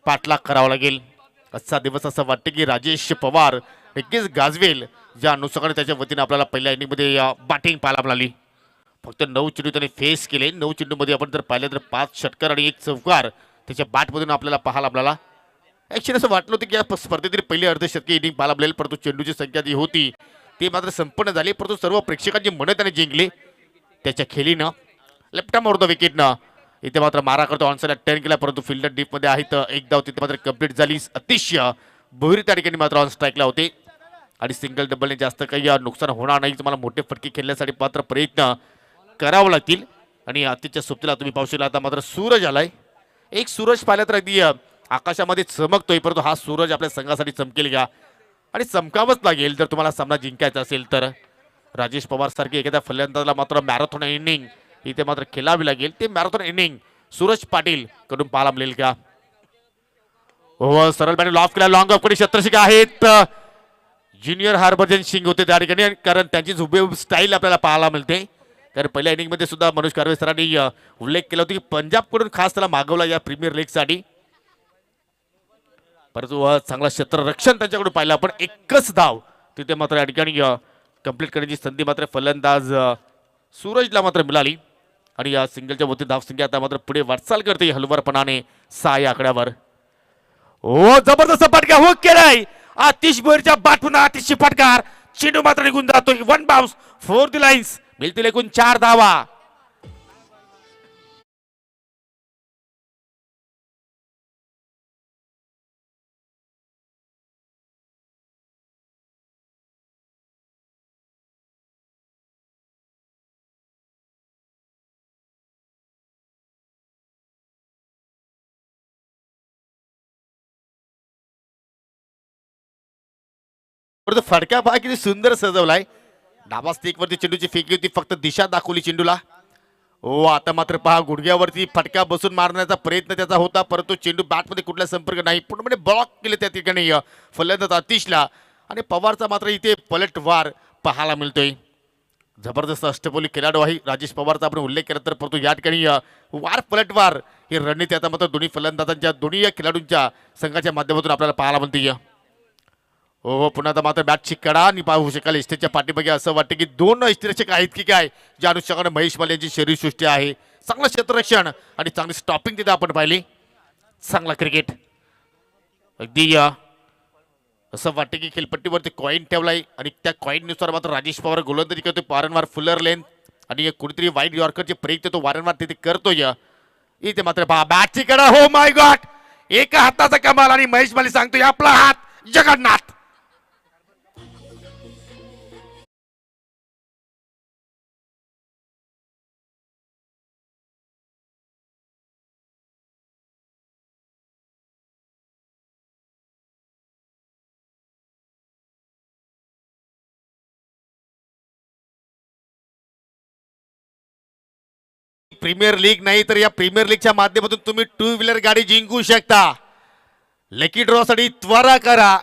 पाठलाग करावा लागेल. आजचा दिवस असं वाटतं की राजेश पवार नक्कीच गाजवेल ज्या अनुषंगाने त्याच्या वतीने आपल्याला पहिल्या इनिंगमध्ये बॅटिंग पाहायला मिळाली. फक्त 9 चेंडू त्यांनी फेस केले. 9 चेंडूमध्ये आपण जर पाहिलं तर 5 षटकार आणि 1 चौकार त्याच्या बॅटमधून आपल्याला पाहायला ॲक्च्युली असं वाटलं होतं की या स्पर्धेतील पहिली अर्धशतकी इनिंग पाहायला मिळेल परंतु चेंडूची संख्या जी होती ती मात्र संपन्न झाली. परंतु सर्व प्रेक्षकांची मनं त्याने जिंकली त्याच्या खेळीनं. लेफ्ट आर्म द विकेटनं इथे मात्र मारा करतो. ऑनसाईडला टर्न केला परंतु फिल्डर डीपमध्ये आहेत. एक धाव तिथे मात्र कंप्लीट झाली. अतिशय भुईर त्या ठिकाणी मात्र ऑन स्ट्राईकला होते आणि सिंगल डबलने जास्त काही नुकसान होणार नाही. तुम्हाला मोठे फटके खेळण्यासाठी मात्र प्रयत्न करावे लागतील आणि अतिशय सोबतीला तुम्ही पाहू शकला. आता मात्र सूरज आलाय. एक सूरज पाहिला तर अगदी आकाशामध्ये चमकतोय परंतु हा सूरज आपल्या संघासाठी चमकेल का आणि चमकावंच लागेल जर तुम्हाला सामना जिंकायचा असेल तर. राजेश पवार सारखे एखाद्या फलंदाजाला मात्र मॅरेथॉन इनिंग इथे मात्र खेळावी लागेल. ते मॅरेथॉन इनिंग सूरज पाटील कडून पाहायला मिळेल का. हो सरळ बॅट लॉफ केला. लॉंग ऑफ कडे क्षेत्ररक्षक आहेत ज्युनियर हरभजन सिंग होते त्या ठिकाणी, कारण त्यांची हुबेहूब स्टाईल आपल्याला पाहायला मिळते. कारण पहिल्या इनिंगमध्ये सुद्धा मनोज कारवे सरांनी उल्लेख केला होता की पंजाबकडून खास त्याला मागवला या प्रीमियर लीगसाठी. परंतु चांगला क्षेत्ररक्षण त्यांच्याकडून पाहिलं आपण. एकच धाव तिथे मात्र या ठिकाणी कंप्लीट करण्याची संधी मात्र फलंदाज सूरजला मात्र मिळाली. आणि या सिंगलच्या वरती धाव संख्या आता मात्र पुढे वाटचाल करते हलवारपणाने 6 या आकड्यावर. हो जबरदस्त फटका हुक केलाय आतिश भोईरच्या बाटून. अतिशय फटकार चेंडू मात्र निघून जातोय. 1 बाउन्स फोर द लाईन्स. मिळतील एकूण 4 धावा. परंतु फडक्या पहा किती सुंदर सजवलाय. डाबा स्टिक वरती चेंडूची फेकी होती, फक्त दिशा दाखवली चेंडूला. ओ आता मात्र पहा गुडघ्यावरती फटका बसून मारण्याचा प्रयत्न त्याचा होता, परंतु चेंडू बॅटमध्ये कुठला संपर्क नाही. पूर्णपणे ब्लॉक केले त्या ठिकाणी फलंदाज आतिशला. आणि पवारचा मात्र इथे पलटवार पाहायला मिळतोय. जबरदस्त अष्टपैलू खेळाडू आहे राजेश पवारचा आपण उल्लेख केला तर, परंतु या ठिकाणी वार पलटवार ही रणनीती आता मात्र दोन्ही फलंदाजांच्या दोन्ही खेळाडूंच्या संघाच्या माध्यमातून आपल्याला पाहायला मिळते. हो पुन्हा आता मात्र बॅटची कडा आणि पाहू शकाल इस्टेच्या पाठीमागे असं वाटतं की 2 इष्टरक्षक आहेत की काय, ज्या अनुषंगाने महेश माले यांची शरीरसृष्टी आहे. चांगलं क्षेत्ररक्षण आणि चांगली स्टॉपिंग तिथे आपण पाहिली. चांगला क्रिकेट. अगदी असं वाटतं की खेळपट्टीवरती कॉईन ठेवलाय आणि त्या कॉईननुसार मात्र राजेश पवार गोलंदाजी करतोय. वारंवार फुलर लेन आणि कुठेतरी वाईट यॉर्करचे प्रयत्न तो वारंवार तिथे करतोय. इथे मात्र पहा बॅटची कडा. हो माय गॉड, एका हाताचा कमाल आणि महेश माले सांगतोय आपला हात जगन्नाथ. प्रीमियर लीग नाही तर या प्रीमियर लीगच्या माध्यमातून तुम्ही 2 व्हीलर गाडी जिंकू शकता. लकी ड्रॉ साठी त्वरा करा,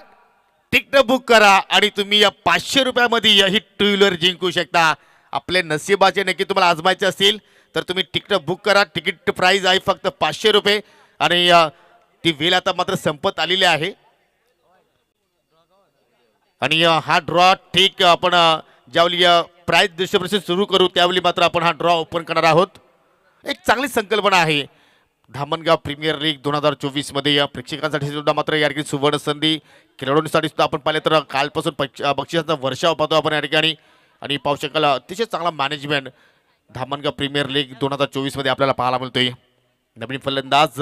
तिकीट बुक करा आणि तुम्ही या 500 रुपयामध्ये ही 2 व्हीलर जिंकू शकता. आपले नशिबाचे नक्की तुम्हाला आजमायचे असतील तर तुम्ही तिकीट बुक करा. तिकीट प्राइस आहे फक्त 500 रुपये आणि ती वेळ आता मात्र संपत आलेली आहे. आणि हा ड्रॉ ठीक आपण ज्यावेळी प्राइस डिस्ट्रीब्युशन सुरू करू त्यावेळी मात्र आपण हा ड्रॉ ओपन करणार आहोत. एक चांगली संकल्पना आहे. धामणगाव प्रीमियर लीग 2024 मध्ये या प्रेक्षकांसाठी सुद्धा मात्र या ठिकाणी सुवर्ण संधी. खेळाडूंसाठी सुद्धा आपण पाहिले तर कालपासून बक्षिसांचा वर्षाव पाहतो आपण या ठिकाणी. आणि पाहू शकाल अतिशय चांगला मॅनेजमेंट धामणगाव प्रीमियर लीग 2024 मध्ये आपल्याला पाहायला मिळतोय. नवीन फलंदाज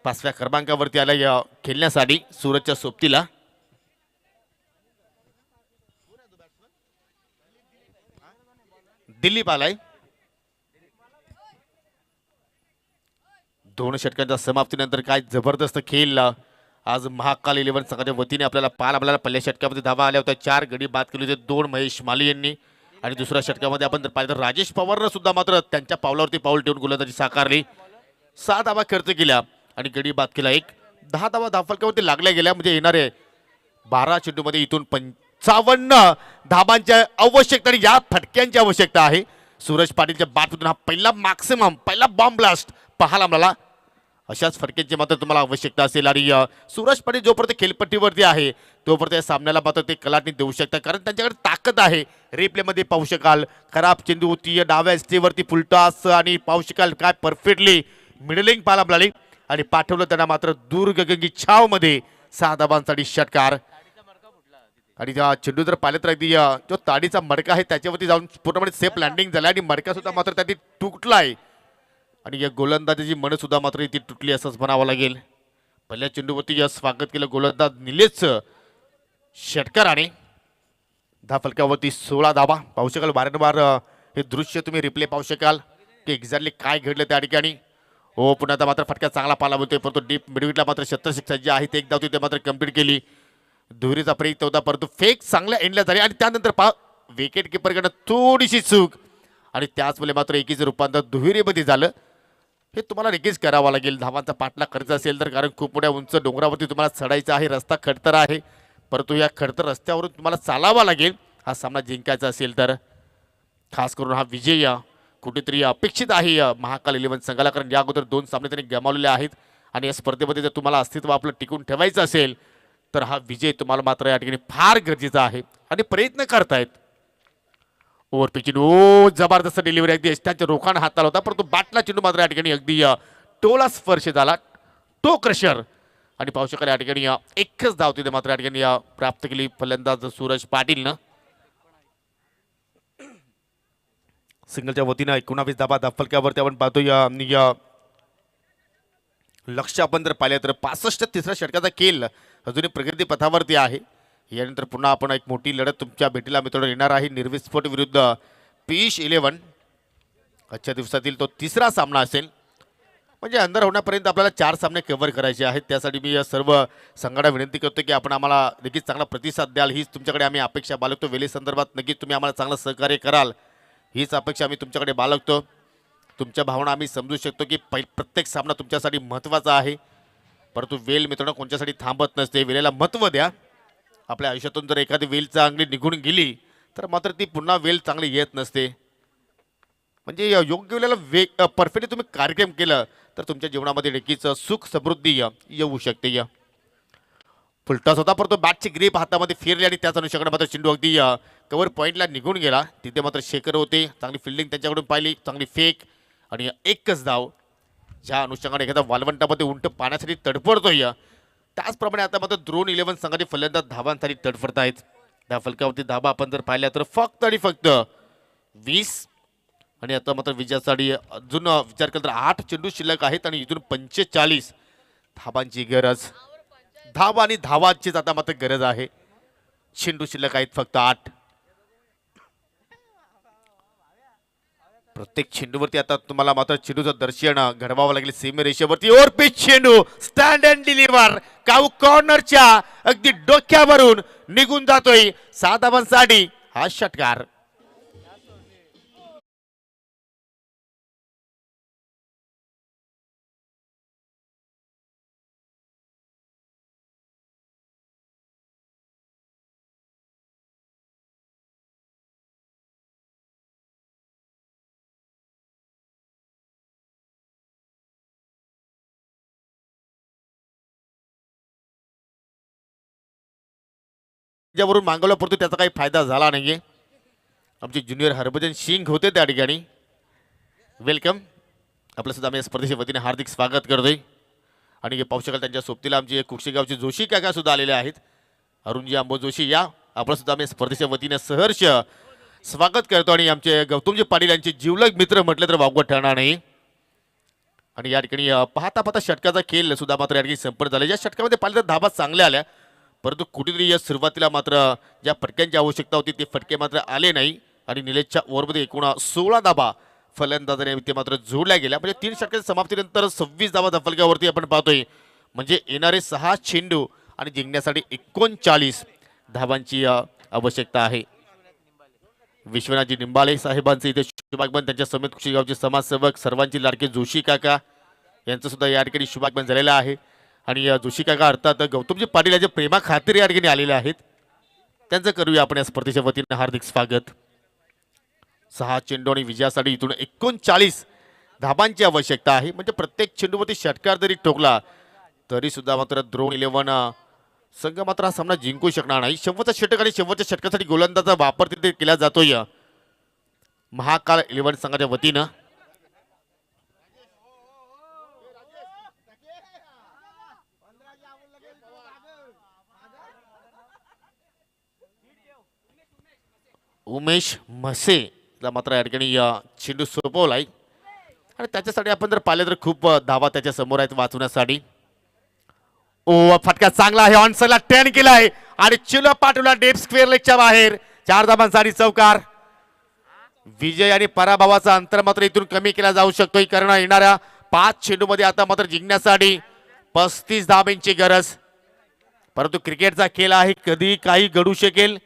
5व्या क्रमांकावरती आला खेळण्यासाठी सूरजच्या सोबतीला. दिलीप आलाय. 2 षटकांच्या समाप्तीनंतर काय जबरदस्त खेळ आज महाकाल 11 संघाच्या वतीने आपल्याला पाहायला मिळाला. पहिल्या षटकामध्ये धावा आल्या होत्या, 4 गडी बाद केले होते, 2 महेश माले यांनी. आणि दुसऱ्या षटकामध्ये आपण जर पाहिलं तर राजेश पवारनं सुद्धा मात्र त्यांच्या पावलावरती पाऊल ठेवून गोलंदाजी साकारली. 6 धावा खर्च केल्या आणि गडी बाद केला 1. 10 धावा धावफलकावरती लागल्या गेल्या, म्हणजे येणारे 12 चेंडूमध्ये इथून 55 धाबांच्या आवश्यकता आणि या फटक्यांची आवश्यकता आहे. सूरज पाटीलच्या बॅटमधून हा पहिला मॅक्सिमम पहिला बॉम्ब ब्लास्ट पाहायला मिळाला. अशाच फटक्यांची मात्र तुम्हाला आवश्यकता असेल. आणि सूरज पाटील जोपर्यंत खेळपट्टीवरती आहे तोपर्यंत या सामन्याला मात्र ते कलाटणी देऊ शकतात, कारण त्यांच्याकडे ताकद आहे. रिप्लेमध्ये पाहू शकाल खराब चेंडू होती डाव्या स्टेवरती फुलटॉस आणि पाहू शकाल काय परफेक्टली मिडलिंग पाहायला मिळाली आणि पाठवलं त्यांना मात्र दूरगगनी छाव मध्ये 6 धाबांसाठी षटकार. आणि त्या चेंडू जर पाहिलं तर अगदी जो ताडीचा मडका आहे त्याच्यावरती जाऊन पूर्णपणे सेफ लँडिंग झाला आणि मडका सुद्धा मात्र त्याची तुटला आहे. आणि या गोलंदाजीची मन सुद्धा मात्र इथे तुटली असंच म्हणावं लागेल. पहिल्या चेंडूवरती स्वागत केलं गोलंदाज निलेश षटकाराने. धावफलकावरती 16 धाबा पाहू शकाल. वारंवार हे दृश्य तुम्ही रिप्ले पाहू शकाल की एक्झॅक्टली काय घडलं त्या ठिकाणी. हो पुन्हा आता मात्र फटका चांगला पाला होतोय, परंतु डीप मिडविटला मात्र 70 सज्ज आहे. ते एक धाव तिथे मात्र कंप्लीट केली. दुहेरीचा प्रयत्न होता परंतु फेक चांगल्या एंडला झाली आणि त्यानंतर पहा विकेट किपरकडनं थोडीशी चूक आणि त्याच वेळेला मात्र एकीचं रूपांतर दुहेरीमध्ये झालं. हे तुम्हाला नक्कीच करावं लागेल धावांचा पाठलाग करायचा असेल तर, कारण खूप मोठ्या उंच डोंगरावरती तुम्हाला चढायचं आहे. रस्ता खडतर आहे परंतु या खडतर रस्त्यावरून तुम्हाला चालावा लागेल हा सामना जिंकायचा असेल तर. खास करून हा विजय कुठेतरी अपेक्षित आहे महाकाल 11 संघाला, कारण या अगोदर 2 सामने त्यांनी गमावलेले आहेत आणि या स्पर्धेमध्ये जर तुम्हाला अस्तित्व आपलं टिकून ठेवायचं असेल तर हा विजय तुम्हाला मात्र या ठिकाणी फार गरजेचा आहे आणि प्रयत्न करतायत. ओव्हर पिचिंग ओ जबरदस्त डिलिव्हरी अगदी यष्टाच्या रोखाने हाताला होता परंतु बाटला चेंडू मात्र या ठिकाणी अगदी टोला स्पर्श झाला, टो क्रशर आणि पाहू शकाल या ठिकाणी एकच धाव तिथे मात्र या ठिकाणी प्राप्त केली फलंदाज सूरज पाटीलनं. सिंगलच्या वतीनं 19 धाबा धावफलकावरती आपण पाहतोय आणि लक्ष आपण जर पाहिलं तर 65 तिसऱ्या षटकाचा खेळ अजूनही प्रगती पथावरती आहे. यानंतर पुन्हा आपण एक मोठी लढत तुमच्या भेटीला मित्रांनो येणार आहे. निर्विस्फोट विरुद्ध पीश 11. आजच्या दिवसातील तो तिसरा सामना असेल, म्हणजे अंदर होण्यापर्यंत आपल्याला 4 सामने कव्हर करायचे आहेत. त्यासाठी मी सर्व संघांना विनंती करतो की आपण आम्हाला नक्कीच चांगला प्रतिसाद द्याल, हीच तुमच्याकडे आम्ही अपेक्षा बाळगतो. वेळे संदर्भात नक्कीच तुम्ही आम्हाला चांगलं सहकार्य कराल हीच अपेक्षा आम्ही तुमच्याकडे बाळगतो. तुमच्या भावना आम्ही समजू शकतो की प्रत्येक सामना तुमच्यासाठी महत्त्वाचा आहे परंतु वेळ मित्रांनो कोणत्यासाठी थांबत नसते. वेळेला महत्त्व द्या. आपल्या आयुष्यातून जर एखादी वेळ चांगली निघून गेली तर मात्र ती पुन्हा वेळ चांगली येत नसते. म्हणजे योग्य वेळेला परफेक्टली तुम्ही कार्यक्रम केलं तर तुमच्या जीवनामध्ये नक्कीच सुख समृद्धी येऊ शकते. फुलटॉस होता परंतु बॅटची ग्रीप हातामध्ये फिरली आणि त्याच अनुषंगाने मात्र चेंडू अगदी कव्हर पॉईंटला निघून गेला. तिथे मात्र शेखर होते, चांगली फिल्डिंग त्यांच्याकडून पाहिली, चांगली फेक आणि एकच धाव. ज्या अनुषंगाने एखादा वालवंटामध्ये उंट पाण्यासाठी तडफडतोय त्याचप्रमाणे आता मात्र द्रोण 11 संघाचे फलंदाज धावांसाठी तडफडत आहेत. त्या फलकावरती धाबा आपण जर पाहिल्या तर फक्त आणि फक्त 20 आणि आता मात्र विजयासाठी अजून विचार केला तर 8 चेंडू शिल्लक आहेत आणि इथून 45 धाबांची गरज. धावा आणि धावांचीच आता मात्र गरज आहे. चेंडू शिल्लक आहेत फक्त 8. प्रत्येक चेंडूवरती आता तुम्हाला मात्र चेंडूचं दर्शन घडवावं लागेल. सीमेरेषेवरती ओव्हर पिच चेंडू स्टँड अँड डिलिव्हर काऊ कॉर्नरच्या अगदी डोक्यावरून निघून जातोय. 7 धावांसाठी हा षटकार. ज्यावरून मागवला परंतु त्याचा काही फायदा झाला नाहीये. आमचे ज्युनियर हरभजन सिंग होते त्या ठिकाणी. वेलकम आपलं सुद्धा आम्ही स्पर्धेच्या वतीने हार्दिक स्वागत करतोय. आणि पाहू शकाल त्यांच्या सोबतीला आमचे कुक्षेगावचे जोशी काका सुद्धा आलेले आहेत. अरुणजी आंबो जोशी या आपलं सुद्धा आम्ही स्पर्धेच्या वतीने सहर्ष स्वागत करतो. आणि आमचे गौतमजी पाटील यांचे जीवलग मित्र म्हटलं तर वावगं ठरणार नाही. आणि या ठिकाणी पाहता पाहता षटकाचा खेळ सुद्धा मात्र या ठिकाणी संपन्न झाला. या षटकामध्ये पाहिलं तर धाबा चांगल्या आल्या परंतु कुठेतरी या सुरुवातीला मात्र ज्या फटक्यांची आवश्यकता होती ते फटके मात्र आले नाही. आणि निलेशच्या ओव्हरमध्ये एकूण 16 धाबा फलंदाजाने ते मात्र जोडल्या गेल्या. म्हणजे 3 षटकाच्या समाप्तीनंतर 26 धावा धाफलक्यावरती आपण पाहतोय. म्हणजे येणारे 6 चेंडू आणि जिंकण्यासाठी 39 धावांची आवश्यकता आहे. विश्वनाथजी निंबाळे साहेबांचे इथे शुभागमन, त्यांच्या समेत कुक्षेगावचे समाजसेवक सर्वांची लाडके जोशी काका यांचं सुद्धा या ठिकाणी शुभागमन झालेलं आहे. आणि जोशी काका अर्थात गौतमजी पाटील यांच्या प्रेमा खातिर या ठिकाणी आलेले आहेत. त्यांचं करूया आपण या स्पर्धेच्या वतीने हार्दिक स्वागत. 6 चेंडू आणि विजयासाठी इथून 39 धाबांची आवश्यकता आहे. म्हणजे प्रत्येक चेंडूवरती षटकार जरी ठोकला तरी सुद्धा मात्र द्रोण 11 संघ मात्र हा सामना जिंकू शकणार नाही. शेवटचा षटक आणि शेवटच्या षटकासाठी गोलंदाजा वापर तिथे केला जातोय महाकाल 11 संघाच्या वतीनं. उमेश म्हसे मात्र या ठिकाणी चेंडू सोपवलाय आणि त्याच्यासाठी आपण जर पाहिलं तर खूप धावा त्याच्या समोर आहेत वाचवण्यासाठी. ओ फटका चांगला आहे, ऑनसला 10 केलाय आणि चिलो पाठवला डेप स्क्वेअर लेगच्या बाहेर. 4 धाबांसाठी चौकार. विजय आणि पराभवाचा अंतर मात्र इथून कमी केला जाऊ शकतोय कारण येणाऱ्या 5 चेंडूमध्ये आता मात्र जिंकण्यासाठी 35 धाबांची गरज. परंतु क्रिकेटचा खेळ आहे, कधी काही घडू शकेल.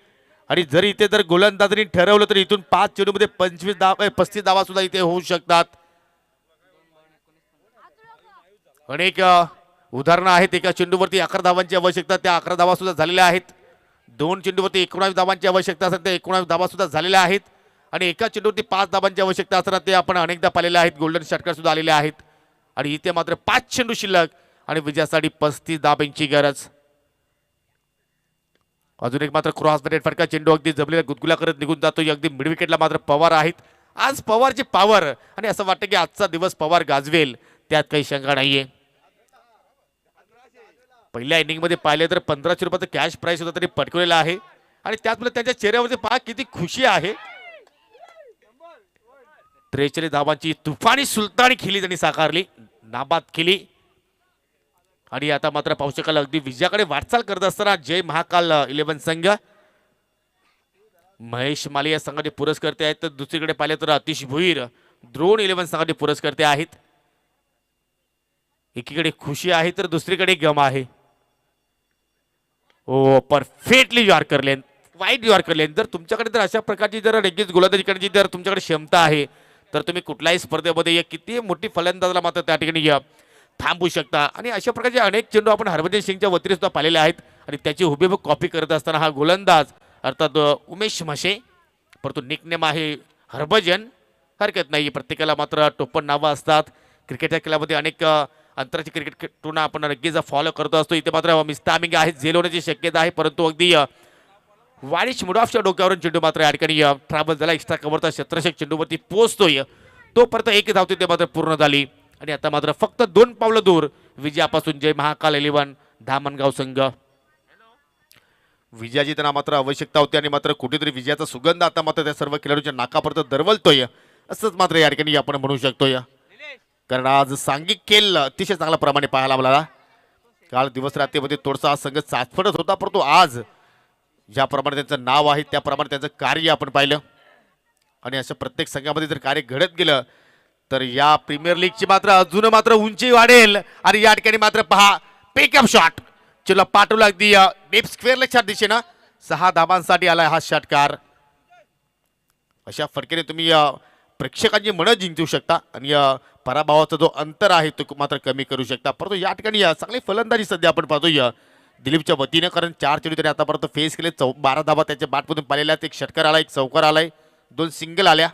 आणि जरी इथे जर गोलंदाजांनी ठरवलं तर इथून 5 चेंडूमध्ये 35 धावा सुद्धा इथे होऊ शकतात. अनेक उदाहरणं आहेत. एका चेंडूवरती 11 धावांची आवश्यकता, त्या 11 धावा सुद्धा झालेल्या आहेत. 2 चेंडूवरती 19 धावांची आवश्यकता असेल, त्या 19 धावा सुद्धा झालेल्या आहेत. आणि एका चेंडूवरती 5 धावांची आवश्यकता असताना ते आपण अनेकदा पाहिलेले आहेत. गोल्डन षटकार सुद्धा आलेले आहेत. आणि इथे मात्र 5 चेंडू शिल्लक आणि विजयासाठी 35 धावांची गरज. अजून एक मात्र क्रॉस बॅटेड फटका, चेंडू अगदी जमलेला गुदगुला करत निघून जातो. अगदी मिड विकेटला मात्र पवार आहेत. आज पवारची पॉवर आणि असं वाटतं की आजचा दिवस पवार गाजवेल, त्यात काही शंका नाहीये. पहिल्या इनिंग मध्ये पाहिले तर 1500 रुपयाचं कॅश प्राइस होता तरी पटकवलेला आहे. आणि त्याचमुळे त्यांच्या चेहऱ्यावरती पहा किती खुशी आहे. 43 धावांची तुफानी सुलतानी खेळी त्यांनी साकारली, नाबाद केली. आणि आता मात्र पाहू शकाल अगदी विजयाकडे वाटचाल करत असताना जय महाकाल 11 संघ, महेश माली या संघाचे पुरस्कर्ते आहेत. तर दुसरीकडे पाहिले तर अतिश भुईर द्रोण 11 संघाचे पुरस्कर्ते आहेत. एकीकडे खुशी आहे तर दुसरीकडे गम आहे. ओ परफेक्टली यॉर्कर लेन, वाईट यॉर्कर लेन. जर तुमच्याकडे जर अशा प्रकारची जर लगेच गोलंदाजी करण्याची जर तुमच्याकडे क्षमता आहे तर तुम्ही कुठल्याही स्पर्धेमध्ये या किती मोठी फलंदाजाला मात्र त्या ठिकाणी थांबू शकता. आणि अशा प्रकारचे अनेक चेंडू आपण हरभजन सिंगच्या वतीने सुद्धा पाहिलेले आहेत. आणि त्याची हुबेहूब कॉपी करत असताना हा गोलंदाज अर्थात उमेश म्हशे, परंतु निकनेम आहे हरभजन. हरकत नाही, प्रत्येकाला मात्र टोपण नावं असतात. क्रिकेटच्या खेळामध्ये अनेक आंतरराष्ट्रीय क्रिकेट टुर्ना आपण नक्कीच फॉलो करतो असतो. इथे मात्र मिस्टामिंग आहे, झेल होण्याची शक्यता आहे. परंतु अगदी वारिश मुडाफच्या डोक्यावरून चेंडू मात्र या ठिकाणी ट्रॅव्हल झाला. एक्स्ट्रा कव्हरचा क्षेत्ररक्षक चेंडूवरती पोहोचतोय, तोपर्यंत एक धाव तिथे मात्र पूर्ण झाली. आणि आता मात्र फक्त 2 पावलं दूर विजयापासून जय महाकाल 11 धामणगाव संघ. विजयाची त्यांना मात्र आवश्यकता होती आणि मात्र कुठेतरी विजयाचा सुगंध आता मात्र त्या सर्व खेळाडूंच्या नाकापर्यंत दरवलतोय, असंच मात्र या ठिकाणी आपण म्हणू शकतोय. कारण आज सांघिक खेळ अतिशय चांगल्या प्रमाणे पाहायला मिळाला. काल दिवस रात्रीमध्ये थोडासा संघ चाचपडत होता, परंतु आज ज्याप्रमाणे त्यांचं नाव आहे त्याप्रमाणे त्यांचं कार्य आपण पाहिलं. आणि अशा प्रत्येक संघामध्ये जर कार्य घडत गेलं तर या प्रीमियर लीगची मात्र अजून मात्र उंची वाढेल. आणि या ठिकाणी मात्र पहा पिकअप शॉट चला पाठवला अगदी डीप स्क्वेअरच्या दिशेनं 6 धावांसाठी आलाय हा षटकार. अशा फटकेने तुम्ही प्रेक्षकांची मनं जिंकू शकता आणि पराभवाचा जो अंतर आहे तो मात्र कमी करू शकता. परंतु या ठिकाणी चांगली फलंदाजी सध्या आपण पाहतोय दिलीपच्या वतीनं, कारण 4 चेंडू त्याने आतापर्यंत फेस केले. 12 धावा त्याच्या बॅटमधून पाहिलेल्या आहेत. एक षटकार आला, एक चौकार आलाय, 2 सिंगल आल्या.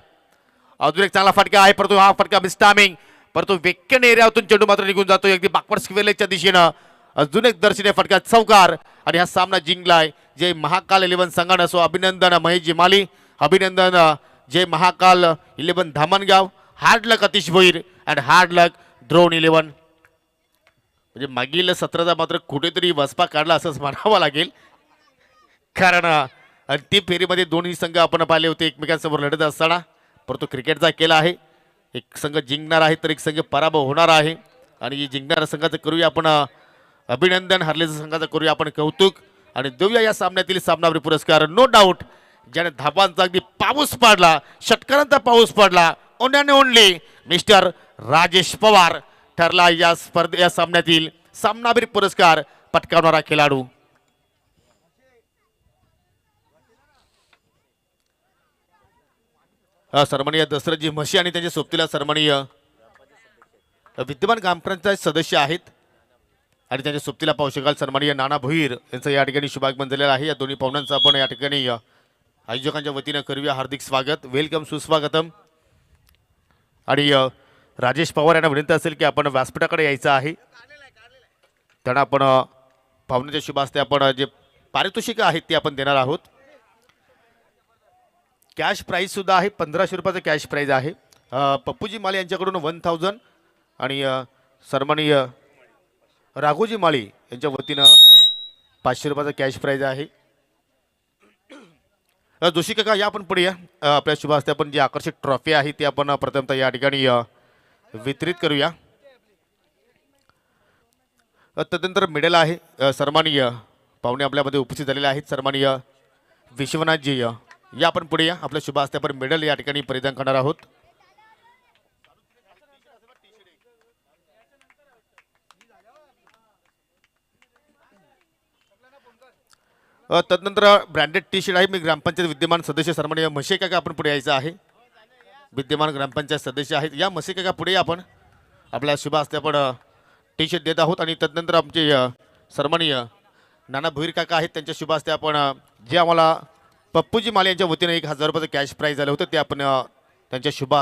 अजून एक चांगला फटका आहे, परंतु हा फटका मिस्टामिंग, परंतु वेक्कन एरियातून चेंडू मात्र निघून जातो अगदी बॅकवर्ड स्क्वेअरच्या दिशेनं. अजून एक दर्शनीय फटका, चौकार. आणि हा सामना जिंकलाय जय महाकाल 11 संघानं. सो अभिनंदन महेश जिमाली, अभिनंदन Jai Mahakal 11 Dhamangaon. Hard luck Atish Bhoir and hard luck Drona 11. म्हणजे मागील सत्राचा मात्र कुठेतरी वसपा काढला असंच म्हणावं लागेल. कारण अंतिम फेरीमध्ये दोन्ही संघ आपण पाहिले होते एकमेकांसमोर लढत असताना. परंतु क्रिकेटचा खेळ आहे, एक संघ जिंकणार आहे तर एक संघ पराभव होणार आहे. आणि जिंकणाऱ्या संघाचं करूया आपण अभिनंदन, हरलेल्या संघाचं करूया आपण कौतुक. आणि देऊया या सामन्यातील सामनावीर पुरस्कार. नो डाऊट ज्याने धाबांचा अगदी पाऊस पाडला, षटकारांचा पाऊस पडला, only only mister Rajesh Pawar ठरला या सामन्यातील सामनावीर पुरस्कार पटकावणारा खेळाडू. सन्माननीय दशरथजी म्हशी आणि त्यांच्या सोबतीला सन्माननीय विद्यमान ग्रामपंचायत सदस्य आहेत आणि त्यांच्या सोबतीला पाहू शकाल सन्माननीय नाना भोईर यांचं या ठिकाणी शुभागमन झालेलं आहे. या दोन्ही पाहुण्यांचं आपण या ठिकाणी आयोजकांच्या वतीनं करूया हार्दिक स्वागत, वेलकम, सुस्वागतम. आणि राजेश पवार यांना विनंती असेल की आपण व्यासपीठाकडे यायचं आहे. त्यांना आपण पाहुण्याच्या शुभ हस्ते आपण जे पारितोषिक आहेत ते आपण देणार आहोत. कॅश प्राईज सुद्धा आहे, 1500 रुपयाचं कॅश प्राईज आहे. पप्पूजी माळी यांच्याकडून 1000 आणि सन्माननीय राघोजी माळी यांच्या वतीनं 500 रुपयाचं कॅश प्राईज आहे. जोशी काका या आपण पुढे या. आपल्या शुभ हस्ते आपण जी आकर्षक ट्रॉफी आहे ती आपण प्रथमतः या ठिकाणी वितरित करूया. तदनंतर मेडल आहे. सन्माननीय पाहुणे आपल्यामध्ये उपस्थित झालेले आहेत. सन्माननीय विश्वनाथजी या आपण पुढे या. आपल्या शुभ हस्ते आपण मेडल या ठिकाणी परिधान करणार आहोत. तदनंतर ब्रँडेड टी शर्ट आहे. मी ग्रामपंचायत विद्यमान सदस्य सन्माननीय म्हशे काका आपण पुढे यायचं आहे. विद्यमान ग्रामपंचायत सदस्य आहेत. या म्हशे काका पुढे या आपण. आपल्या शुभ हस्ते आपण टी शर्ट देत आहोत आणि तदनंतर आमचे सन्माननीय नाना भोईर काका आहेत. त्यांच्या शुभ हस्ते आपण जे आम्हाला पप्पूजी माले यांच्या वतीने 1000 रुपयाचं कॅश प्राईज झालं होतं ते आपण त्यांच्या शुभ